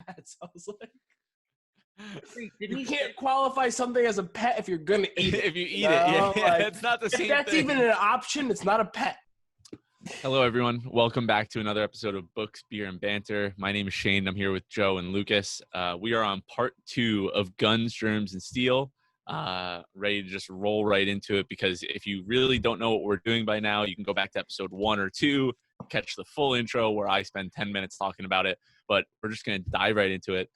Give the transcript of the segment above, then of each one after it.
pets. I was like, Wait, you can't qualify something as a pet if you're gonna eat it. If you eat it, Like, it's not the same if that's thing. even an option, it's not a pet. Hello, everyone. Welcome back to another episode of Books, Beer, and Banter. My name is Shane. I'm here with Joe and Lucas. We are on part 2 of Guns, Germs, and Steel. Ready to just roll right into it, because if you really don't know what we're doing by now, you can go back to episode 1 or 2, catch the full intro where I spend 10 minutes talking about it. But we're just going to dive right into it.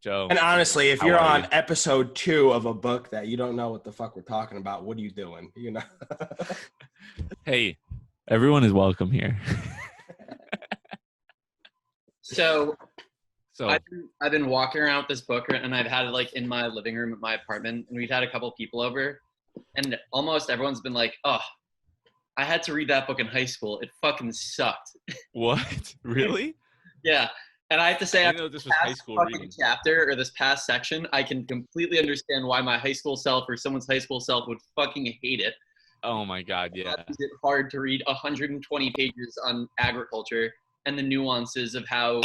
Joe. And honestly, if how you're are on you? episode 2 of a book that you don't know what the fuck we're talking about, what are you doing? You know? Hey, everyone is welcome here. So So I've been walking around with this book, and I've had it like in my living room at my apartment, and we've had a couple people over, and almost everyone's been like, "Oh, I had to read that book in high school. It fucking sucked." what? Really? Yeah, and I have to say, I after didn't know this this was high past school fucking reading. chapter or this past section, I can completely understand why my high school self or someone's high school self would fucking hate it. Oh my God, yeah. Is it hard to read 120 pages on agriculture and the nuances of how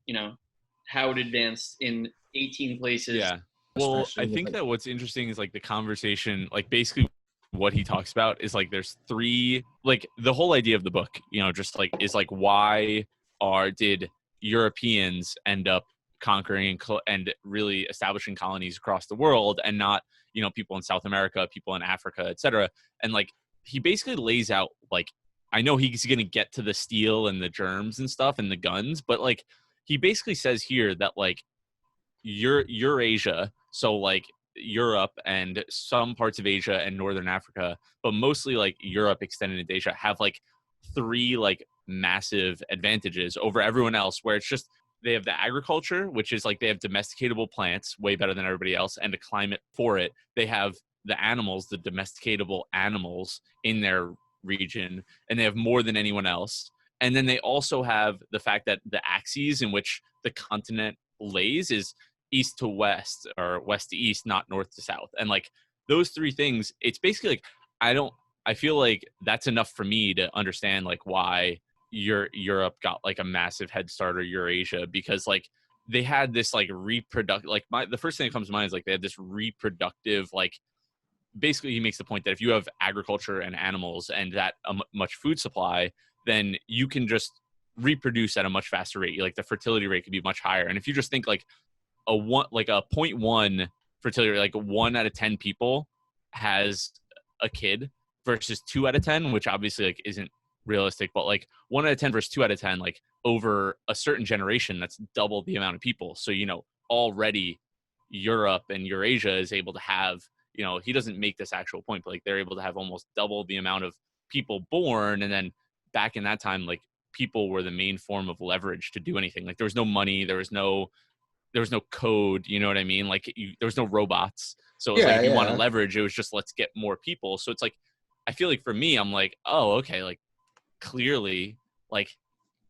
it advanced in 18 places? Yeah. Well, Especially I with, think like, that what's interesting is like the conversation, like basically what he talks about is like there's 3, like the whole idea of the book, just like is like why did Europeans end up conquering and really establishing colonies across the world, and not people in South America, people in Africa, etc. And like he basically lays out, like, I know he's going to get to the steel and the germs and stuff and the guns, but like he basically says here that like Eurasia, so like Europe and some parts of Asia and Northern Africa, but mostly like Europe extended into Asia, have like 3 like massive advantages over everyone else, where it's just they have the agriculture, which is like they have domesticatable plants way better than everybody else, and a climate for it. They have the animals, the domesticatable animals in their region, and they have more than anyone else. And then they also have the fact that the axes in which the continent lays is east to west or west to east, not north to south. And like those 3 things, it's basically like I feel like that's enough for me to understand like why Europe got like a massive head start, or Eurasia, because like they had this like reproductive, like the first thing that comes to mind is like they had this reproductive, like basically he makes the point that if you have agriculture and animals and that much food supply, then you can just reproduce at a much faster rate. Like the fertility rate could be much higher. And if you just think like a 0.1 fertility rate, like 1 out of 10 people has a kid versus 2 out of 10, which obviously like isn't realistic, but like 1 out of 10 versus 2 out of 10, like over a certain generation, that's double the amount of people. So already Europe and Eurasia is able to have, he doesn't make this actual point, but like they're able to have almost double the amount of people born. And then back in that time, like people were the main form of leverage to do anything. Like there was no money, there was no code, you know what I mean? Like there was no robots. So it was like, if you want to leverage, it was just, let's get more people. So it's like, I feel like for me, I'm like, oh, okay. Like clearly like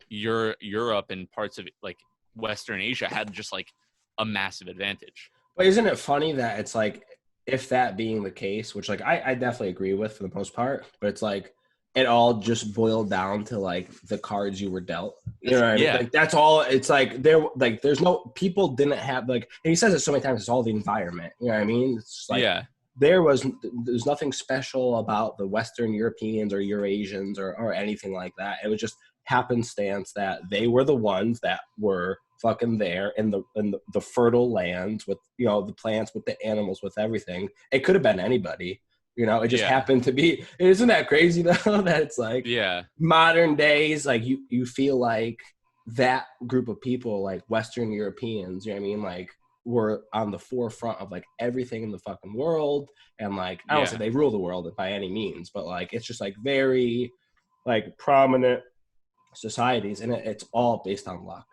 Europe and parts of like Western Asia had just like a massive advantage. But isn't it funny that it's like, if that being the case, which like I definitely agree with for the most part, but it's like it all just boiled down to like the cards you were dealt. You know what I mean? Like that's all. It's like there's no, people didn't have like, and he says it so many times, it's all the environment. You know what I mean? It's like there's nothing special about the Western Europeans or Eurasians or anything like that. It was just happenstance that they were the ones that were fucking there in the fertile lands with the plants, with the animals, with everything. It could have been anybody. It just happened to be. Isn't that crazy though? That it's like modern days, like you feel like that group of people, like Western Europeans, you know what I mean, like were on the forefront of like everything in the fucking world, and like I don't say they rule the world by any means, but like it's just like very like prominent societies, and it's all based on luck.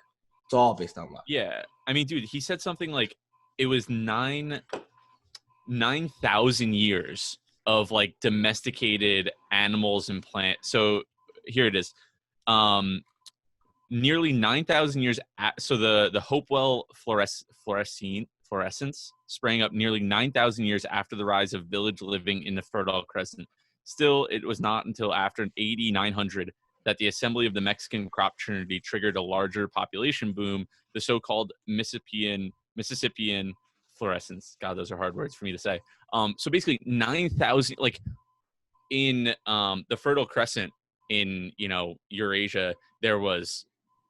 It's all based on luck. Yeah, I mean, dude, he said something like it was 9,000 years of like domesticated animals and plants. So here it is. Nearly 9,000 years. So the Hopewell fluorescence sprang up nearly 9,000 years after the rise of village living in the Fertile Crescent. Still, it was not until after 8,900 that the assembly of the Mexican crop trinity triggered a larger population boom, the so-called Mississippian fluorescence. God, those are hard words for me to say. So basically 9,000, like in the Fertile Crescent in, Eurasia, there was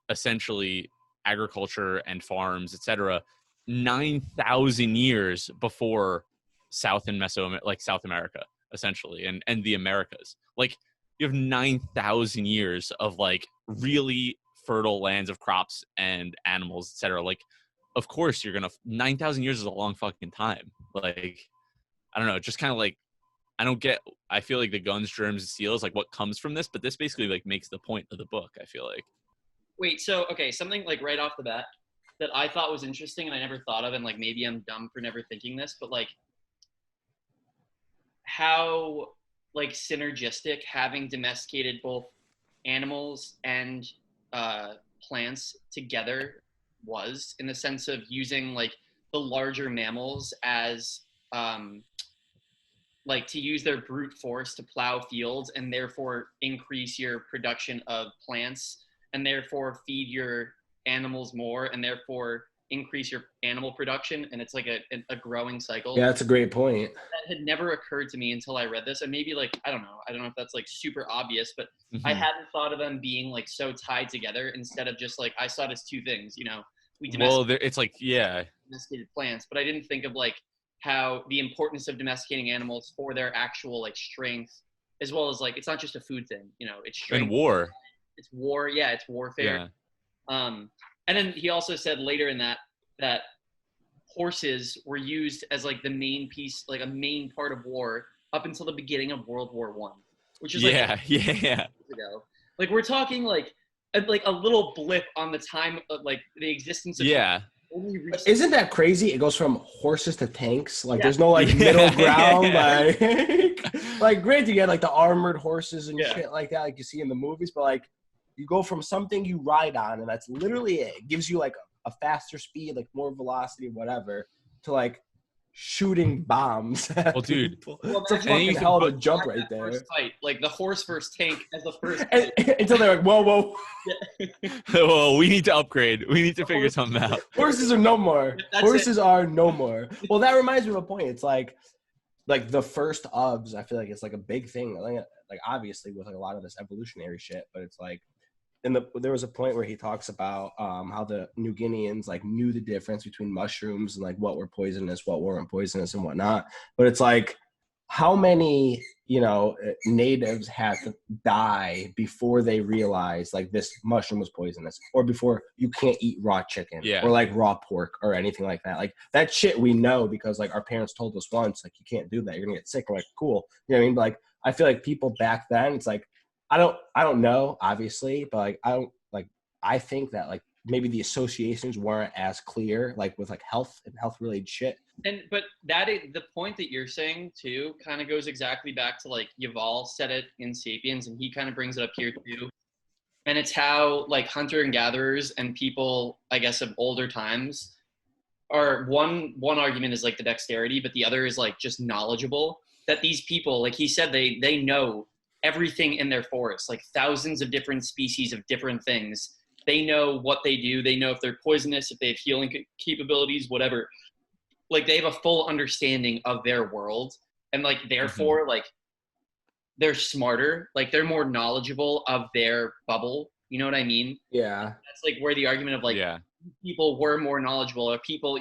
essentially agriculture and farms, etc., 9,000 years before South America, essentially, and the Americas. Like, you have 9,000 years of like really fertile lands of crops and animals, etc. Like, of course, 9,000 years is a long fucking time. Like, I don't know, just kind of like, I feel like the guns, germs, and steel is like what comes from this, but this basically like makes the point of the book, I feel like. Wait, so, okay, something like right off the bat that I thought was interesting and I never thought of, and like maybe I'm dumb for never thinking this, but like how like synergistic having domesticated both animals and plants together was, in the sense of using like the larger mammals as like to use their brute force to plow fields and therefore increase your production of plants and therefore feed your animals more and therefore increase your animal production, and it's like a growing cycle. Yeah, that's a great point. That had never occurred to me until I read this, and maybe like I don't know if that's like super obvious, but I hadn't thought of them being like so tied together. Instead of just like I saw it as two things, it's like domesticated plants, but I didn't think of like how the importance of domesticating animals for their actual like strength, as well as like it's not just a food thing, it's strength. And war. It's war, yeah, it's warfare. Yeah. And then he also said later in that horses were used as like the main piece, like a main part of war up until the beginning of World War I, which is yeah. Ago. Like we're talking like a little blip on the time of like the existence of Isn't that crazy? It goes from horses to tanks. Like there's no like middle ground. Like granted, you had like the armored horses and shit like that, like you see in the movies, but like you go from something you ride on, and that's literally it. It gives you like a faster speed, like more velocity, whatever, to like shooting bombs. Well, dude, it's a fucking hell of a jump right there. First fight, like the horse versus tank as the first until they're like, whoa. Well, we need to upgrade. We need to figure something out. Horses are no more. Horses are no more. Well, that reminds me of a point. It's like the first OBS, I feel like it's like a big thing. Like obviously with like a lot of this evolutionary shit, but it's like there was a point where he talks about how the New Guineans like knew the difference between mushrooms and like what were poisonous, what weren't poisonous, and whatnot. But it's like how many natives had to die before they realized like this mushroom was poisonous, or before you can't eat raw chicken or like raw pork or anything like that. Like that shit we know because like our parents told us once, like you can't do that, you're gonna get sick. We're like, cool, you know what I mean? But like I feel like people back then, it's like I don't know, obviously, but like I think that like maybe the associations weren't as clear, like with like health and health related shit. But that is the point that you're saying too, kind of goes exactly back to like Yuval said it in Sapiens, and he kind of brings it up here too. And it's how like hunter and gatherers and people, I guess, of older times are one argument is like the dexterity, but the other is like just knowledgeable. That these people, like he said, they know everything in their forest, like thousands of different species of different things. They know what they do. They know if they're poisonous, if they have healing capabilities, whatever. Like they have a full understanding of their world, and like therefore like they're smarter, like they're more knowledgeable of their bubble. You know what I mean? Yeah. That's like where the argument of like people were more knowledgeable, or people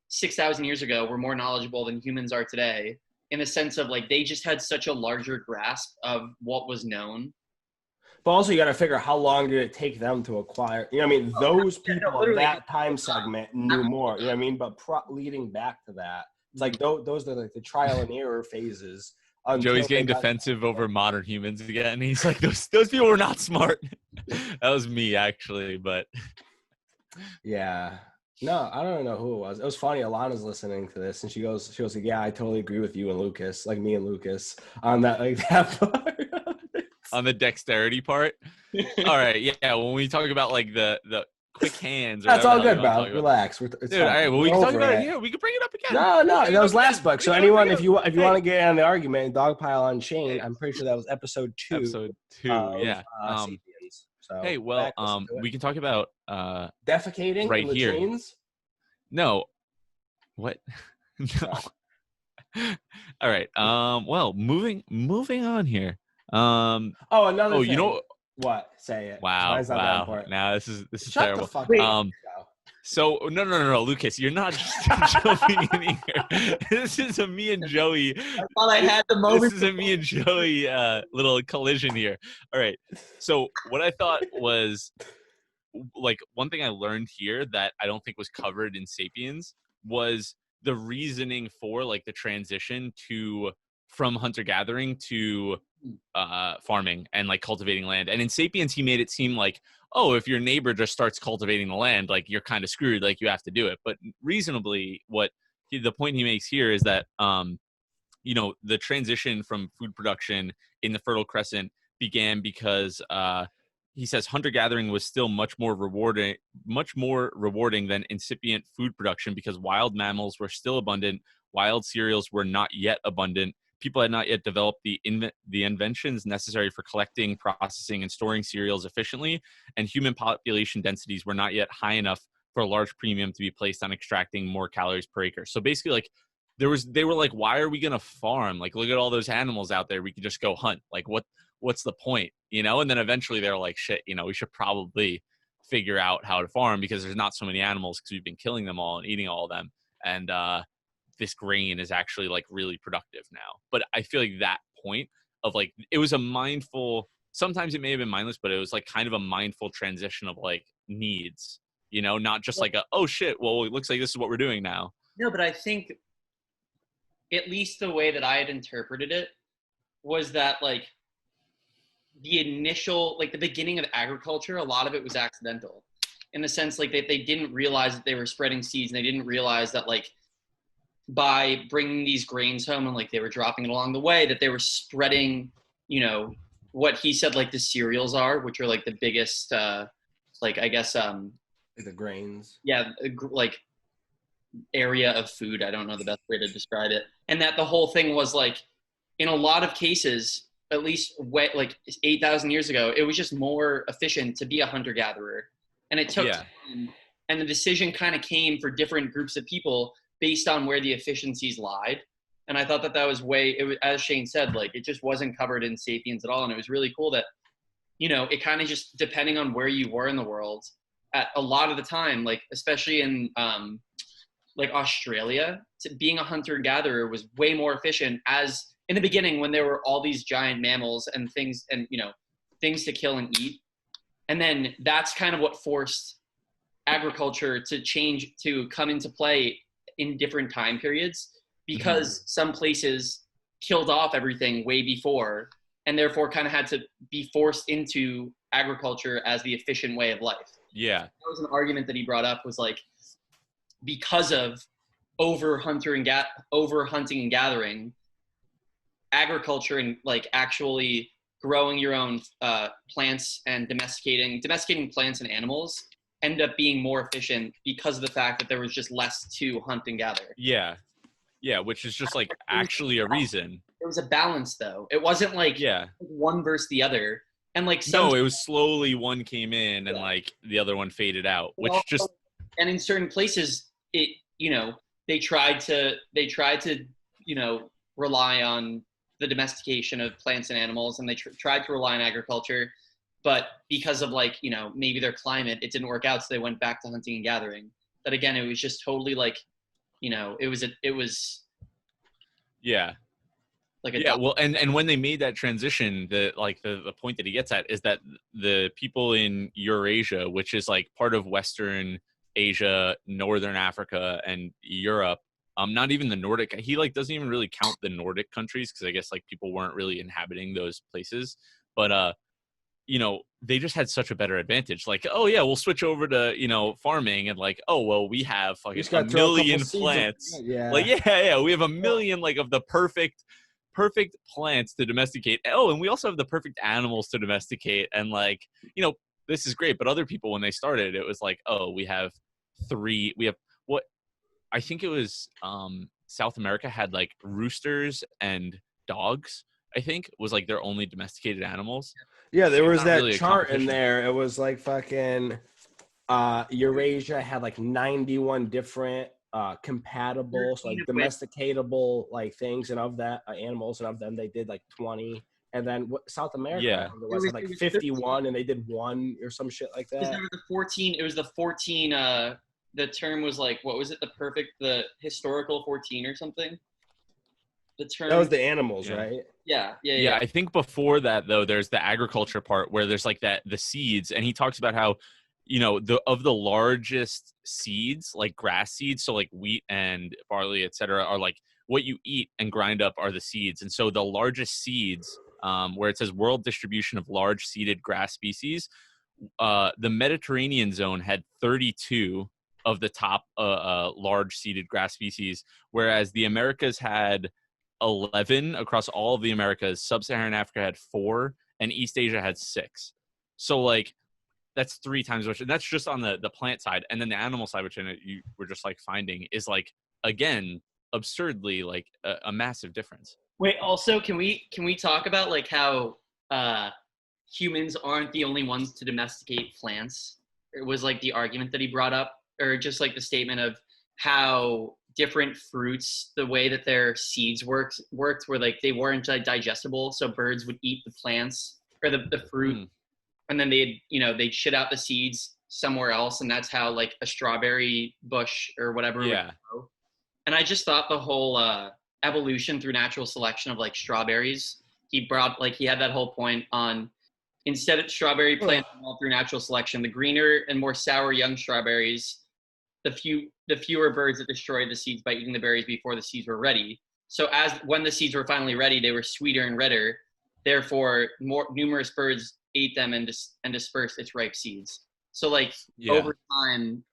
6,000 years ago were more knowledgeable than humans are today, in the sense of like they just had such a larger grasp of what was known. But also you got to figure how long did it take them to acquire, you know what I mean? Those people in that time segment knew more, you know what I mean? But leading back to that, it's like those are like the trial and error phases. Joey's getting defensive over modern humans again. He's like, those people were not smart. That was me actually, but. Yeah. No, I don't know who it was. It was funny. Alana's listening to this, and she goes like, "Yeah, I totally agree with you and Lucas, like me and Lucas, on that, like that part." On the dexterity part. All right, yeah. When we talk about like the quick hands. Or That's all whatever good, bro. Relax. It's Dude, fine. all right, well, we We're can talk over about it. it here. We can bring it up again. No, that was last book. So anyone, if you want Hey. to get on the argument, dogpile on Shane, I'm pretty sure that was episode 2. Episode 2, of, yeah. Sapiens. So hey, well, we can talk about defecating right in here. latrines. No, what? No. All right. Well, moving on here. Another thing. You know what? Say it. Wow. Mine's not that important. Now this is Shut terrible. The fuck up. So no, Lucas, you're not just jumping in here. This is a me and Joey. I thought I had the moment. This is a me and Joey little collision here. All right. So what I thought was like one thing I learned here that I don't think was covered in Sapiens was the reasoning for like the transition from hunter-gathering to farming and like cultivating land. And in Sapiens, he made it seem like, oh, if your neighbor just starts cultivating the land, like you're kind of screwed, like you have to do it. But reasonably, the point he makes here is that, the transition from food production in the Fertile Crescent began because he says hunter-gathering was still much more rewarding than incipient food production because wild mammals were still abundant, wild cereals were not yet abundant, people had not yet developed the inventions necessary for collecting, processing, and storing cereals efficiently, and human population densities were not yet high enough for a large premium to be placed on extracting more calories per acre. So basically, like, they were like, why are we going to farm? Like, look at all those animals out there. We could just go hunt. Like, what's the point? And then eventually they're like, shit, we should probably figure out how to farm because there's not so many animals because we've been killing them all and eating all of them. And this grain is actually like really productive now. But I feel like that point of like, it was a mindful, sometimes it may have been mindless, but it was like kind of a mindful transition of like needs, not just like oh shit, well, it looks like this is what we're doing now. No, but I think at least the way that I had interpreted it was that like the initial, like the beginning of agriculture, a lot of it was accidental in the sense like they didn't realize that they were spreading seeds and they didn't realize that like by bringing these grains home and like they were dropping it along the way that they were spreading, what he said like the cereals are, which are like the biggest, like I guess the grains. Yeah, like area of food. I don't know the best way to describe it. And that the whole thing was like, in a lot of cases, at least like 8,000 years ago, it was just more efficient to be a hunter-gatherer. And it took time, and the decision kind of came for different groups of people based on where the efficiencies lied. And I thought that was as Shane said, like it just wasn't covered in Sapiens at all. And it was really cool that, it kind of just depending on where you were in the world at a lot of the time, like especially in like Australia, being a hunter-gatherer was way more efficient as in the beginning when there were all these giant mammals and things and, things to kill and eat. And then that's kind of what forced agriculture to come into play in different time periods because some places killed off everything way before and therefore kind of had to be forced into agriculture as the efficient way of life. Yeah. That was an argument that he brought up was like, because of over hunting and gathering, agriculture and like actually growing your own plants and domesticating plants and animals ended up being more efficient because of the fact that there was just less to hunt and gather. Yeah, which is just like actually a reason. It was a balance though. It wasn't like one versus the other. And like no, it was slowly one came in and like the other one faded out, which just and in certain places it they tried to rely on the domestication of plants and animals and they tried to rely on agriculture, but because of like maybe their climate it didn't work out, so they went back to hunting and gathering. But again, it was just totally like it was well, and when they made that transition, the point that he gets at is that the people in Eurasia, which is like part of Western Asia, Northern Africa, and Europe, not even the Nordic, he like doesn't even really count the Nordic countries because I guess like people weren't really inhabiting those places, but they just had such a better advantage. Like, oh yeah, we'll switch over to farming, and like, oh well, we have like a million plants. We have a million like of the perfect plants to domesticate. Oh, and we also have the perfect animals to domesticate, and like this is great. But other people, when they started, it was like, oh, we have what I think it was South America had like roosters and dogs, I think, was like their only domesticated animals. Yeah, there was that really chart in there. It was like fucking Eurasia had like 91 different compatible, so like domesticatable like things, and of that animals, and of them they did like 20. And then South America was like 51, and they did 1 or some shit like that. It was the 14. It was the 14. The term was like, what was it? The historical 14 or something. The term that was the animals, right? Yeah. I think before that though, there's the agriculture part where there's like the seeds, and he talks about how, you know, the largest seeds, like grass seeds, so like wheat and barley, etc., are like what you eat and grind up are the seeds. And so the largest seeds, where it says world distribution of large seeded grass species, the Mediterranean zone had 32 of the top large seeded grass species, whereas the Americas had 11 across all of the Americas. Sub-Saharan Africa had 4, and East Asia had 6. So like that's 3 times much, and that's just on the plant side. And then the animal side, which you were just like finding, is like, again, absurdly like a massive difference. Wait, also, can we talk about like how humans aren't the only ones to domesticate plants? It was like the argument that he brought up, or just like the statement of how different fruits, the way that their seeds worked where like they weren't digestible, so birds would eat the plants or the fruit, and then they'd shit out the seeds somewhere else, and that's how like a strawberry bush or whatever would grow. And I just thought the whole evolution through natural selection of like strawberries, he had that whole point on, instead of strawberry plants all through natural selection, the greener and more sour young strawberries, the fewer birds that destroyed the seeds by eating the berries before the seeds were ready. So when the seeds were finally ready, they were sweeter and redder. Therefore, more numerous birds ate them and dispersed its ripe seeds. So like over time,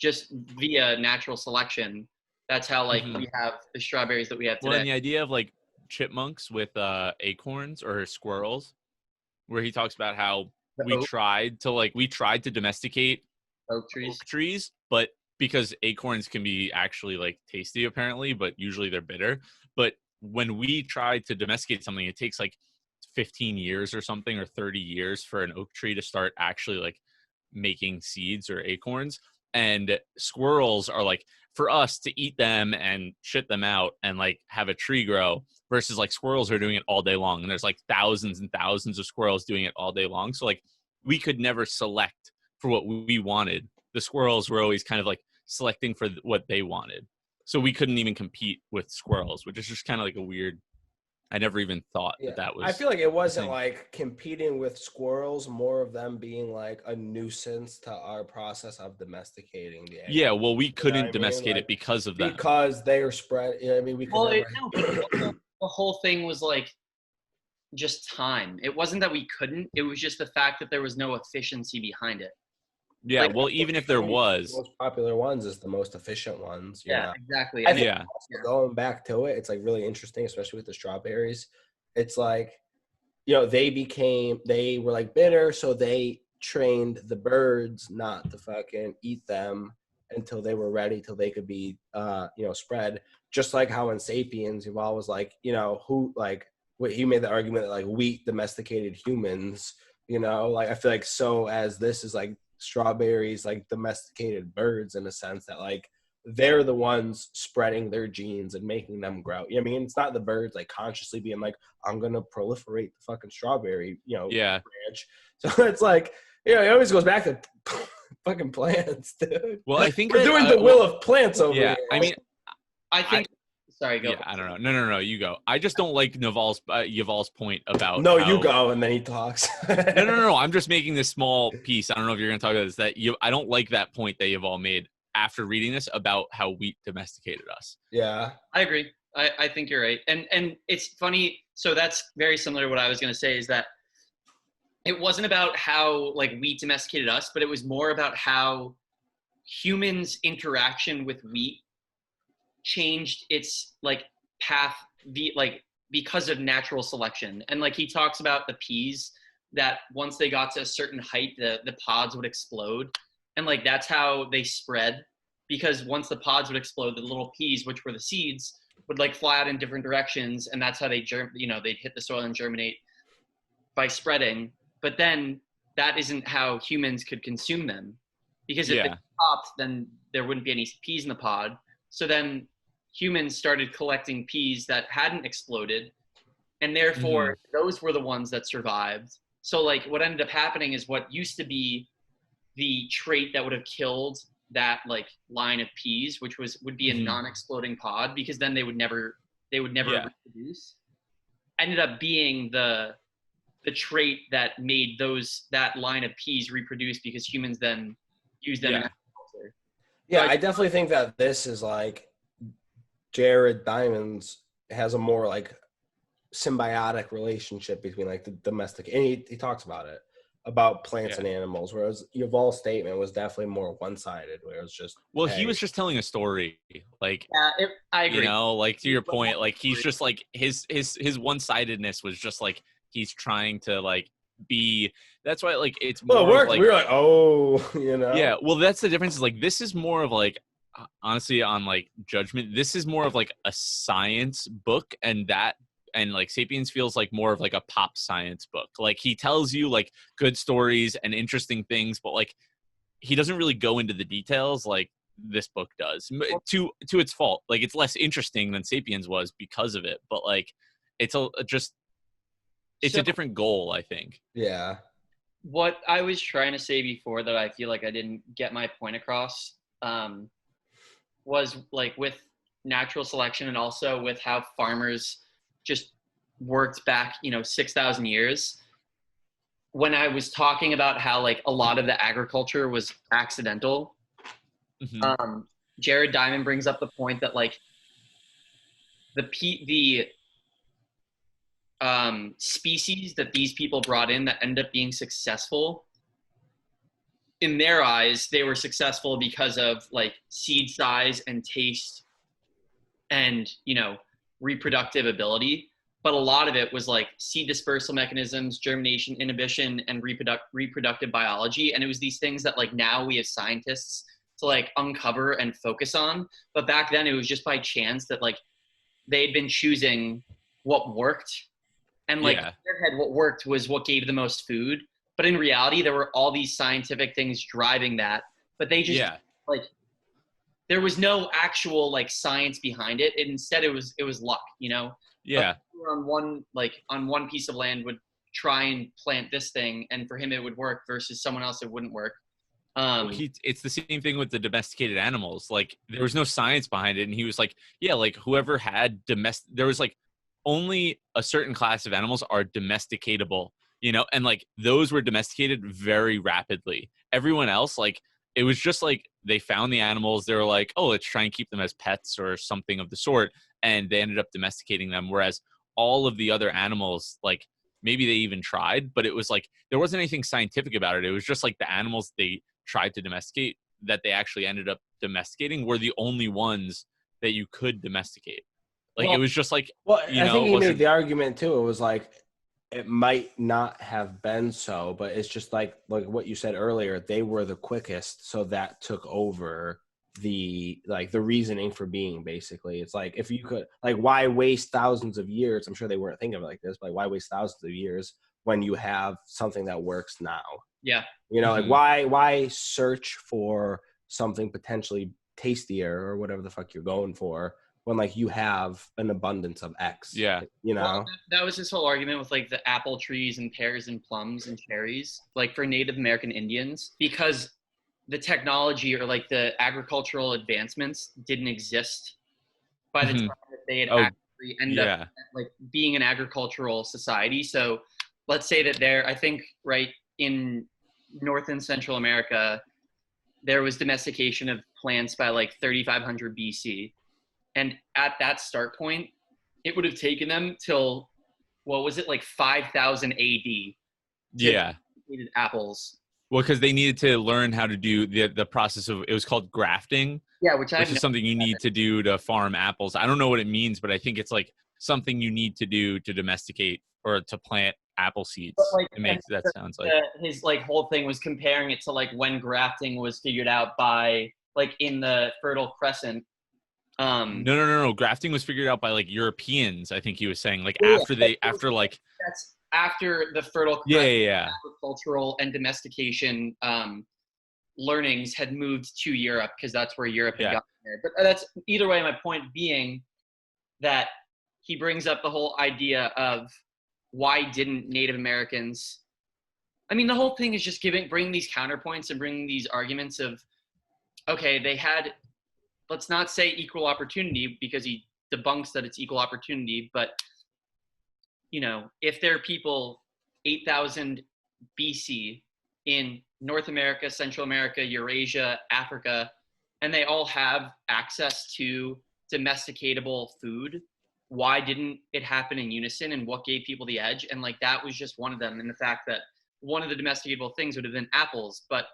just via natural selection, that's how like we have the strawberries that we have today. Well, and the idea of like chipmunks with acorns or squirrels, where he talks about how we tried to domesticate oak trees, but because acorns can be actually like tasty apparently, but usually they're bitter. But when we try to domesticate something, it takes like 15 years or something, or 30 years for an oak tree to start actually like making seeds or acorns. And squirrels are like, for us to eat them and shit them out and like have a tree grow, versus like squirrels are doing it all day long. And there's like thousands and thousands of squirrels doing it all day long. So like we could never select for what we wanted. The squirrels were always kind of like selecting for what they wanted. So we couldn't even compete with squirrels, which is just kind of like a weird, I never even thought that was. I feel like it wasn't like competing with squirrels, more of them being like a nuisance to our process of domesticating the animal. Yeah, well, we couldn't domesticate it because of that. Because they are spread. I mean, we could the whole thing was like just time. It wasn't that we couldn't. It was just the fact that there was no efficiency behind it. Yeah, like, well, even if there was, the most popular ones is the most efficient ones. Yeah, exactly. I think going back to it, it's like really interesting, especially with the strawberries. It's like, they were like bitter, so they trained the birds not to fucking eat them until they were ready, till they could be, spread. Just like how in Sapiens, Yuval was like, he made the argument that like wheat domesticated humans. Like I feel like as this is like strawberries, like domesticated birds in a sense that like they're the ones spreading their genes and making them grow. I mean, it's not the birds like consciously being like, I'm gonna proliferate the fucking strawberry, branch. So it's like, it always goes back to fucking plants, dude. Well, I think we're doing the will of plants over here. I mean, I think. Sorry, go. Yeah, I don't know. No, you go. I just don't like Yuval's point about. No, you go, and then he talks. No. I'm just making this small piece. I don't know if you're going to talk about this. I don't like that point that Yuval made after reading this about how wheat domesticated us. Yeah, I agree. I think you're right, and it's funny. So that's very similar to what I was going to say. Is that it wasn't about how like wheat domesticated us, but it was more about how humans' interaction with wheat changed its like path because of natural selection. And like he talks about the peas, that once they got to a certain height, the pods would explode. And like, that's how they spread, because once the pods would explode, the little peas, which were the seeds, would like fly out in different directions. And that's how they they'd hit the soil and germinate by spreading. But then that isn't how humans could consume them, because if it stopped, then there wouldn't be any peas in the pod. So then humans started collecting peas that hadn't exploded, and therefore those were the ones that survived. So like what ended up happening is what used to be the trait that would have killed that like line of peas, which would be a non-exploding pod, because then they would never reproduce, ended up being the trait that made that line of peas reproduce, because humans then use them in agriculture. Yeah, I definitely think that this is like Jared Diamond's has a more like symbiotic relationship between like the domestic, and he talks about plants and animals, whereas Yuval's statement was definitely more one-sided, where it was just he was just telling a story, like I agree, like to your point, like he's just like his one-sidedness was just like he's trying to like be, that's why like it's more it worked. Like, we were like, yeah, well that's the difference, is like this is more of like, honestly, on like judgment, this is more of like a science book, and like Sapiens feels like more of like a pop science book. Like he tells you like good stories and interesting things, but like he doesn't really go into the details like this book does, to its fault. Like it's less interesting than Sapiens was because of it, but like it's a different goal, I think. Yeah. What I was trying to say before that I feel like I didn't get my point across was like with natural selection, and also with how farmers just worked back, 6,000 years. When I was talking about how like a lot of the agriculture was accidental, Jared Diamond brings up the point that like the species that these people brought in that end up being successful, in their eyes, they were successful because of like seed size and taste and, reproductive ability. But a lot of it was like seed dispersal mechanisms, germination inhibition, and reproductive biology. And it was these things that like now we have scientists to like uncover and focus on. But back then it was just by chance that like they'd been choosing what worked. And like in their head, what worked was what gave the most food. But in reality, there were all these scientific things driving that. But they just like, there was no actual like science behind it. Instead, it was luck, Yeah. On one piece of land would try and plant this thing, and for him it would work, versus someone else it wouldn't work. It's the same thing with the domesticated animals. Like there was no science behind it, and he was like, yeah, like whoever had there was like only a certain class of animals are domesticatable, and like those were domesticated very rapidly. Everyone else, like it was just like they found the animals, they were like, oh, let's try and keep them as pets or something of the sort, and they ended up domesticating them. Whereas all of the other animals, like maybe they even tried, but it was like there wasn't anything scientific about it. It was just like the animals they tried to domesticate that they actually ended up domesticating were the only ones that you could domesticate. Like it was just like, I think he made the argument too. It was like it might not have been so, but it's just like what you said earlier, they were the quickest, so that took over the reasoning for being. Basically, it's like, if you could, like, why waste thousands of years? I'm sure they weren't thinking of it like this, but like, why waste thousands of years when you have something that works now? Like why search for something potentially tastier or whatever the fuck you're going for when like you have an abundance of X. Well, that was his whole argument with like the apple trees and pears and plums and cherries, like for Native American Indians, because the technology or like the agricultural advancements didn't exist by the time that they had actually ended up like being an agricultural society. So let's say that I think right in North and Central America, there was domestication of plants by like 3,500 BC. And at that start point, it would have taken them till, what was it, like 5,000 AD? Yeah. Apples. Well, because they needed to learn how to do the process of, it was called grafting. Yeah, which is something you need to do to farm apples. I don't know what it means, but I think it's like something you need to do to domesticate or to plant apple seeds. Like, It makes that sounds like his like whole thing was comparing it to like when grafting was figured out by like in the Fertile Crescent. No. Grafting was figured out by like Europeans. I think he was saying like Yeah, after like that's after the Fertile Crescent agricultural and domestication learnings had moved to Europe, because that's where Europe had gotten there. But that's either way. My point being that he brings up the whole idea of why didn't Native Americans? I mean, the whole thing is just bringing these counterpoints and bringing these arguments of, okay, they had, let's not say equal opportunity, because he debunks that it's equal opportunity, but you know, if there are people 8,000 BC in North America, Central America, Eurasia, Africa, and they all have access to domesticatable food, why didn't it happen in unison, and what gave people the edge? And like that was just one of them. And the fact that one of the domesticatable things would have been apples, but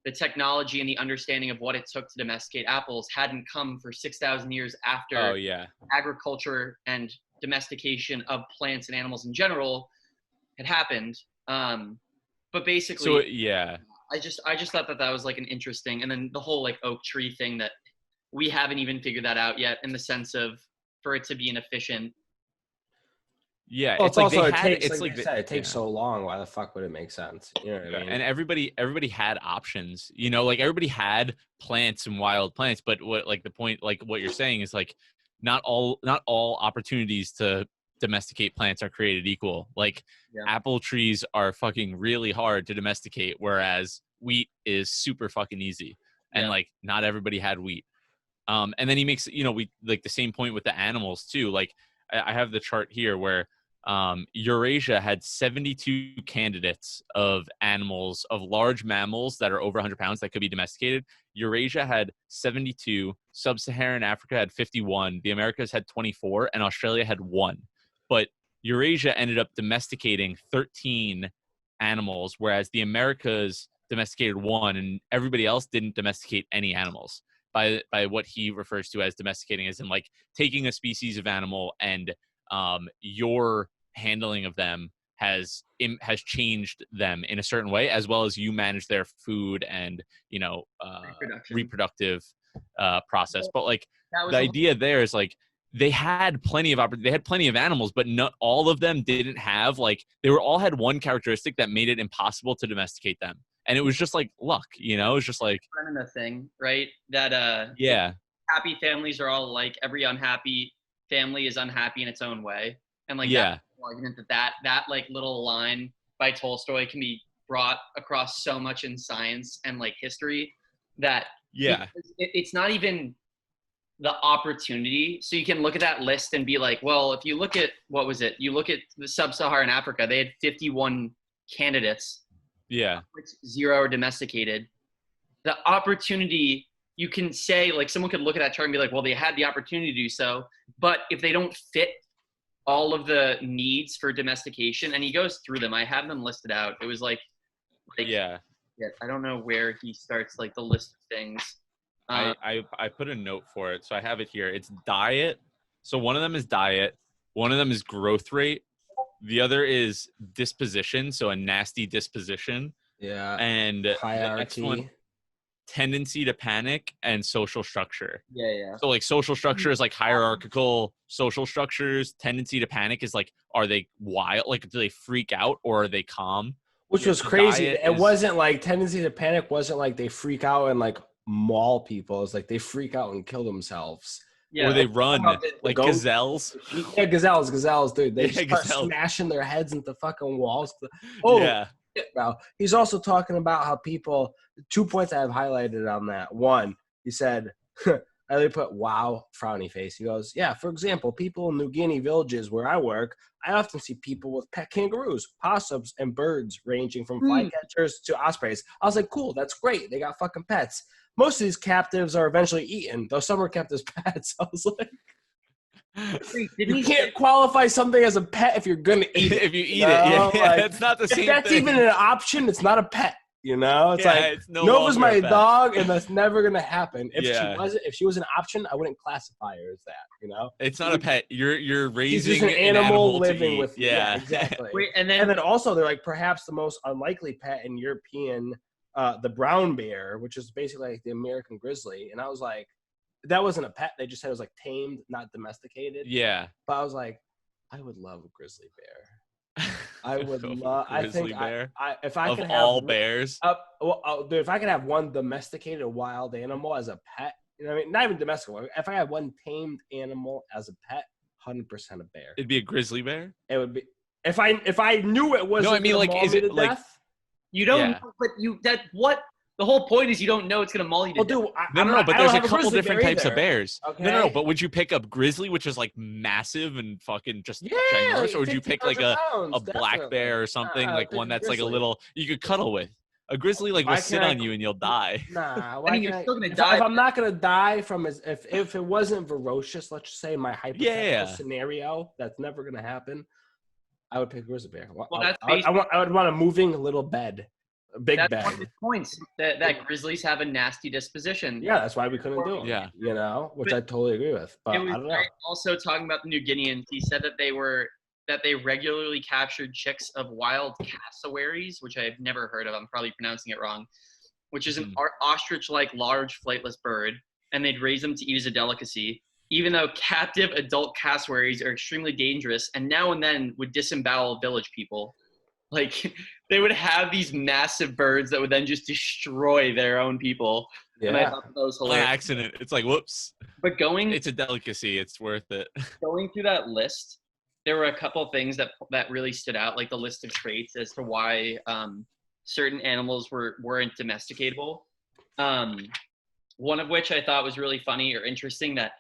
the technology and the understanding of what it took to domesticate apples hadn't come for 6,000 years after agriculture and domestication of plants and animals in general had happened. But basically, so yeah, I just thought that was like an interesting, and then the whole like oak tree thing, that we haven't even figured that out yet, in the sense of for it to be an efficient. Yeah, well, it's like also, they had, it's like said, it takes so long. Why the fuck would it make sense? You know what I mean? And everybody had options. You know, like everybody had plants and wild plants, but what like the point, like what you're saying is like not all opportunities to domesticate plants are created equal. Like apple trees are fucking really hard to domesticate, whereas wheat is super fucking easy. And like not everybody had wheat. And then he makes, you know, we like the same point with the animals too. Like I have the chart here where Eurasia had 72 candidates of animals, of large mammals that are over 100 pounds that could be domesticated. Eurasia had 72, Sub-Saharan Africa had 51, the Americas had 24, and Australia had 1. But Eurasia ended up domesticating 13 animals, whereas the Americas domesticated 1, and everybody else didn't domesticate any animals. By what he refers to as domesticating, as in like taking a species of animal and your handling of them has changed them in a certain way, as well as you manage their food and, you know, reproductive process. But like the idea there is like they had plenty of animals, but not all of them didn't have, like, they were all had one characteristic that made it impossible to domesticate them. And it was just like luck, you know, it was just like kind of thing, right? That happy families are all alike. Every unhappy family is unhappy in its own way. And like that argument that like little line by Tolstoy can be brought across so much in science and like history that it's not even the opportunity. So you can look at that list and be like, well, if you look at, what was it? You look at the Sub-Saharan Africa, they had 51 candidates. Yeah. Which 0 are domesticated. The opportunity, you can say, like, someone could look at that chart and be like, well, they had the opportunity to do so, but if they don't fit all of the needs for domestication, and he goes through them, I have them listed out. It was like I don't know where he starts like the list of things. I put a note for it, so I have it here. It's diet. So one of them is diet. One of them is growth rate. The other is disposition, so a nasty disposition. Yeah. And hierarchy. The next one, tendency to panic, and social structure. Yeah. So like social structure is like hierarchical social structures. Tendency to panic is like, are they wild? Like, do they freak out, or are they calm? Which was crazy. It wasn't like tendency to panic wasn't like they freak out and like maul people. It's like they freak out and kill themselves. Yeah. Or they run like gazelles. Yeah, gazelles, dude. They start smashing their heads into fucking walls. Oh, yeah. Bro. He's also talking about how people, 2 points I have highlighted on that. One, he said, I put wow, frowny face. He goes, yeah, for example, people in New Guinea villages where I work, I often see people with pet kangaroos, possums, and birds ranging from flycatchers to ospreys. I was like, cool, that's great. They got fucking pets. Most of these captives are eventually eaten, though some are kept as pets. I was like, you can't qualify something as a pet if you're going to eat it. If you eat it, yeah, it's not the same thing. If that's even an option, it's not a pet. You know, it's it's no Nova's my pet. dog, and that's never gonna happen. If she was an option, I wouldn't classify her as that. You know, it's not a pet. You're raising she's just an animal living with you. Yeah, exactly. Wait, and then also they're like perhaps the most unlikely pet in European, the brown bear, which is basically like the American grizzly. And I was like, that wasn't a pet. They just said it was like tamed, not domesticated. Yeah. But I was like, I would love a grizzly bear. I would love. I think bear. if I of could all have bears. Dude, if I could have one domesticated wild animal as a pet, you know what I mean? Not even domesticated. If I had one tamed animal as a pet, 100% a bear. It'd be a grizzly bear. It would be if I knew it wasn't. No, I mean like is it like death, you don't know, but the whole point is you don't know it's gonna maul you to death. No, but there's a couple different types of bears. Okay. No, but would you pick up grizzly, which is like massive and fucking just ginormous, or would you pick like a black bear or something, like one that's like a little you could cuddle with? A grizzly like will sit on you and you'll die. Nah, I mean, you're still gonna die. If I'm not gonna die from if it wasn't ferocious, let's just say my hypothetical scenario that's never gonna happen, I would pick a grizzly bear. Well, I would want a moving little bed. That's bed. One of the points that grizzlies have a nasty disposition. Yeah, that's why we couldn't do it. Yeah, you know, which I totally agree with. But I don't know. Also talking about the New Guineans, he said that they regularly captured chicks of wild cassowaries, which I've never heard of. I'm probably pronouncing it wrong. Which is an ostrich-like large flightless bird, and they'd raise them to eat as a delicacy. Even though captive adult cassowaries are extremely dangerous, and now and then would disembowel village people. Like, they would have these massive birds that would then just destroy their own people. Yeah. And I thought that was hilarious. By accident. It's like, whoops. But it's a delicacy. It's worth it. Going through that list, there were a couple of things that really stood out, like the list of traits as to why certain animals weren't domesticatable. One of which I thought was really funny or interesting, that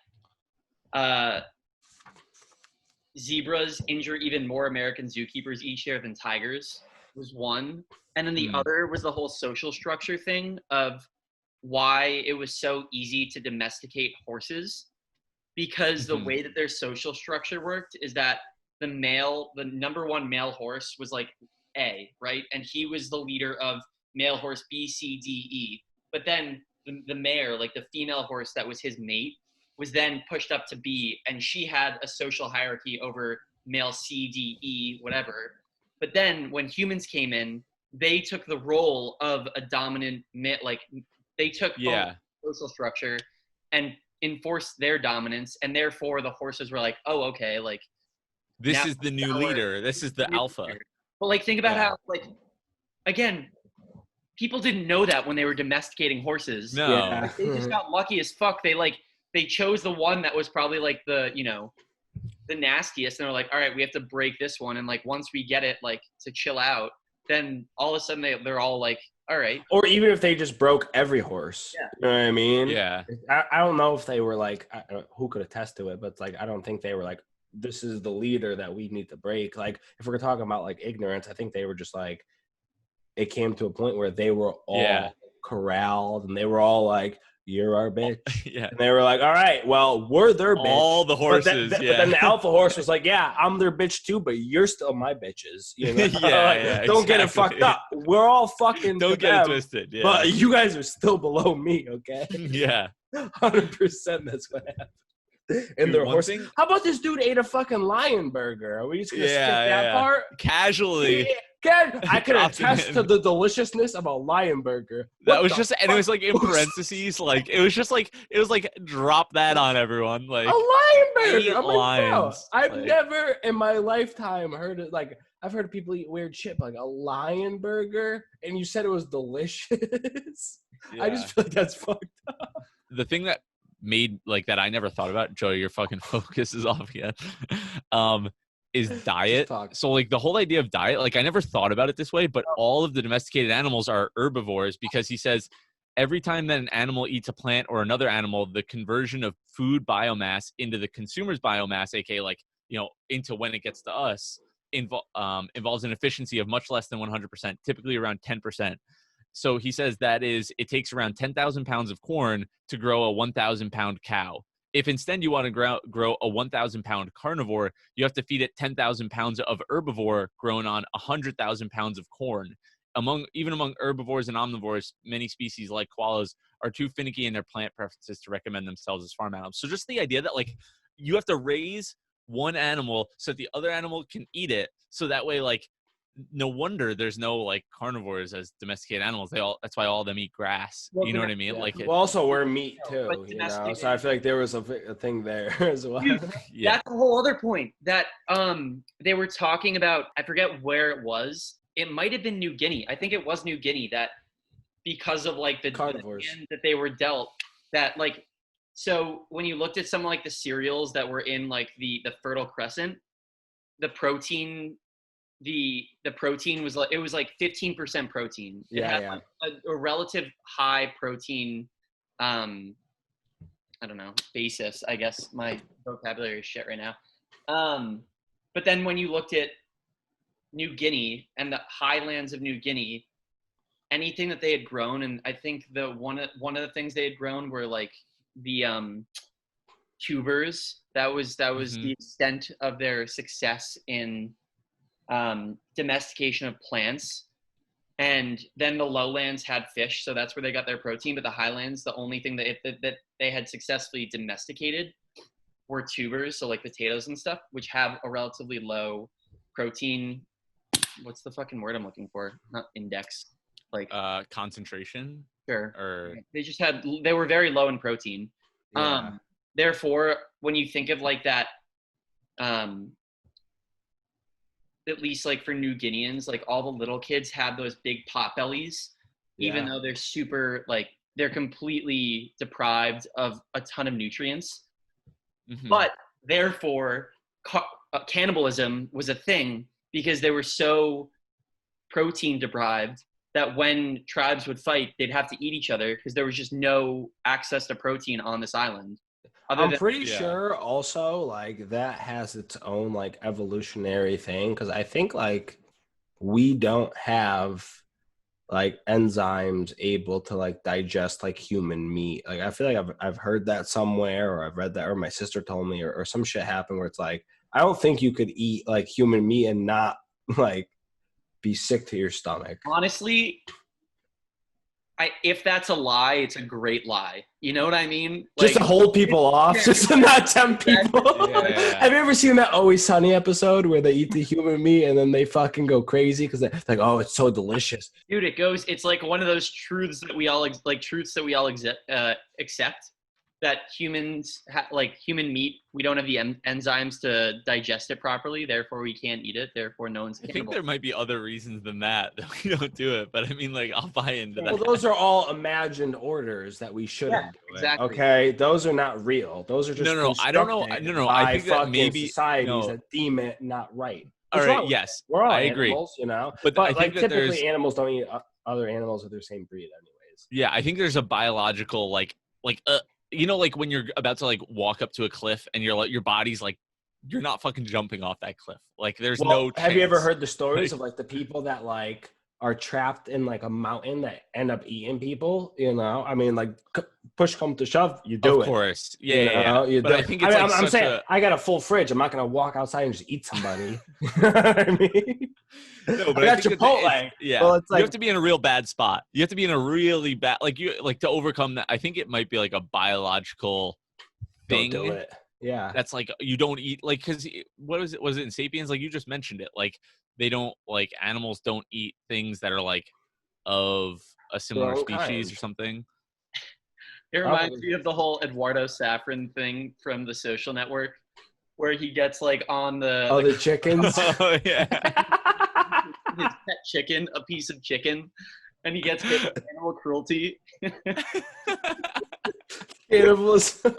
zebras injure even more American zookeepers each year than tigers was one. And then the other was the whole social structure thing of why it was so easy to domesticate horses, because the way that their social structure worked is that the number one male horse was like A, right? And he was the leader of male horse B, C, D, E. But then the mare, like the female horse that was his mate, was then pushed up to B, and she had a social hierarchy over male C, D, E, whatever. But then when humans came in, they took the role of a dominant, like they took social structure and enforced their dominance, and therefore the horses were like, oh, okay, like this is the new leader. This is the alpha. But like, think about how, like, again, people didn't know that when they were domesticating horses. No, like, they just got lucky as fuck. They chose the one that was probably like the nastiest, and they're like, all right, we have to break this one, and like once we get it like to chill out, then all of a sudden they're all like, all right. Or even if they just broke every horse. Yeah. You know what I mean? Yeah. I don't know if they were like, who could attest to it, but it's like, I don't think they were like, this is the leader that we need to break. Like, if we're talking about like ignorance, I think they were just like, it came to a point where they were all corralled, and they were all like, you're our bitch. Yeah. And they were like, all right, well, we're their bitch. All the horses. But then the alpha horse was like, yeah, I'm their bitch too, but you're still my bitches. You know? Don't get it fucked up. We're all fucking. Don't get it twisted. Yeah. But you guys are still below me, okay? Yeah. 100% that's what happened. And their horse. How about this dude ate a fucking lion burger? Are we just gonna skip that part? Casually. Yeah. I could attest to the deliciousness of a lion burger. That was just, and it was like in parentheses, like it was like drop that on everyone, like a lion burger. I'm like, bro, I've never in my lifetime heard it. Like, I've heard people eat weird shit, but like a lion burger, and you said it was delicious. I just feel like that's fucked up. The thing that made like that I never thought about, Joey, your fucking focus is off again. Is diet. So like the whole idea of diet, like I never thought about it this way, but all of the domesticated animals are herbivores, because he says every time that an animal eats a plant or another animal, the conversion of food biomass into the consumer's biomass, aka like, into when it gets to us, involves an efficiency of much less than 100%, typically around 10%. So he says it takes around 10,000 pounds of corn to grow a 1,000 pound cow. If instead you want to grow a 1,000 pound carnivore, you have to feed it 10,000 pounds of herbivore grown on 100,000 pounds of corn. among herbivores and omnivores, many species like koalas are too finicky in their plant preferences to recommend themselves as farm animals. So just the idea that like you have to raise one animal so that the other animal can eat it, so that way like no wonder there's no like carnivores as domesticated animals. That's why all of them eat grass. Well, you know what I mean? Yeah. Like Well, also we're meat too, but you know. So I feel like there was a thing there as well. Dude, yeah. that's a whole other point that they were talking about. I forget where it was. It might have been New Guinea. I think it was New Guinea, that because of like the Carnivores hand that they were dealt, that like, so when you looked at some like the cereals that were in like the Fertile Crescent, the protein protein was like, it was like 15% protein. It had like a relative high protein I don't know, basis. I guess my vocabulary is shit right now. But then when you looked at New Guinea and the highlands of New Guinea, anything that they had grown, and I think the one of the things they had grown were like the tubers. That was the extent of their success in domestication of plants. And then the lowlands had fish, so that's where they got their protein. But the highlands, the only thing that they had successfully domesticated were tubers, so like potatoes and stuff, which have a relatively low protein. What's the fucking word I'm looking for? Not index. Like concentration. Sure. Or they were very low in protein. Yeah. Therefore, when you think of like that, at least like for New Guineans, like all the little kids have those big pot bellies, even though they're super like they're completely deprived of a ton of nutrients. But therefore, cannibalism was a thing because they were so protein deprived that when tribes would fight, they'd have to eat each other because there was just no access to protein on this island. I'm pretty sure also like that has its own like evolutionary thing, because I think like we don't have like enzymes able to like digest like human meat. Like I feel like I've heard that somewhere, or I've read that, or my sister told me, or some shit happened where it's like I don't think you could eat like human meat and not like be sick to your stomach. Honestly, if that's a lie, it's a great lie. You know what I mean? Like, just to hold people off, just to not tempt people. Yeah. Have you ever seen that Always Sunny episode where they eat the human meat and then they fucking go crazy because they're like, oh, it's so delicious. Dude, it's like one of those truths that we all accept, that humans like human meat, we don't have the enzymes to digest it properly, therefore we can't eat it, therefore no one's cannibal. I think there might be other reasons than that we don't do it, but I mean, like, I'll buy into that. Well, those are all imagined orders that we shouldn't do it. Exactly. Okay, those are not real. Those are just I don't know. No, I think that maybe societies that deem it not right. All right, yes, we're all I animals, agree. you know, but I think like typically animals don't eat other animals of their same breed, anyways. Yeah, I think there's a biological like you know, like when you're about to like walk up to a cliff and you're like your body's like you're not fucking jumping off that cliff. Like there's no chance. Have you ever heard the stories of like the people that like are trapped in like a mountain that end up eating people? You know, I mean, like push come to shove, you do it. Of course, yeah. You but do I think it's I'm saying I got a full fridge. I'm not gonna walk outside and just eat somebody. You know what I mean? No, but I got Chipotle. Yeah, well, it's like, you have to be in a real bad spot. You have to be in a really bad, like to overcome that. I think it might be like a biological thing. Don't do it. Yeah, that's like you don't eat like because what was it? Was it in Sapiens? Like you just mentioned it. Like they don't like animals don't eat things that are like of a similar species or something. It reminds me of the whole Eduardo Safran thing from The Social Network, where he gets like on the chickens. Oh yeah. His pet chicken, a piece of chicken, and he gets hit with animal cruelty. Cannibalism.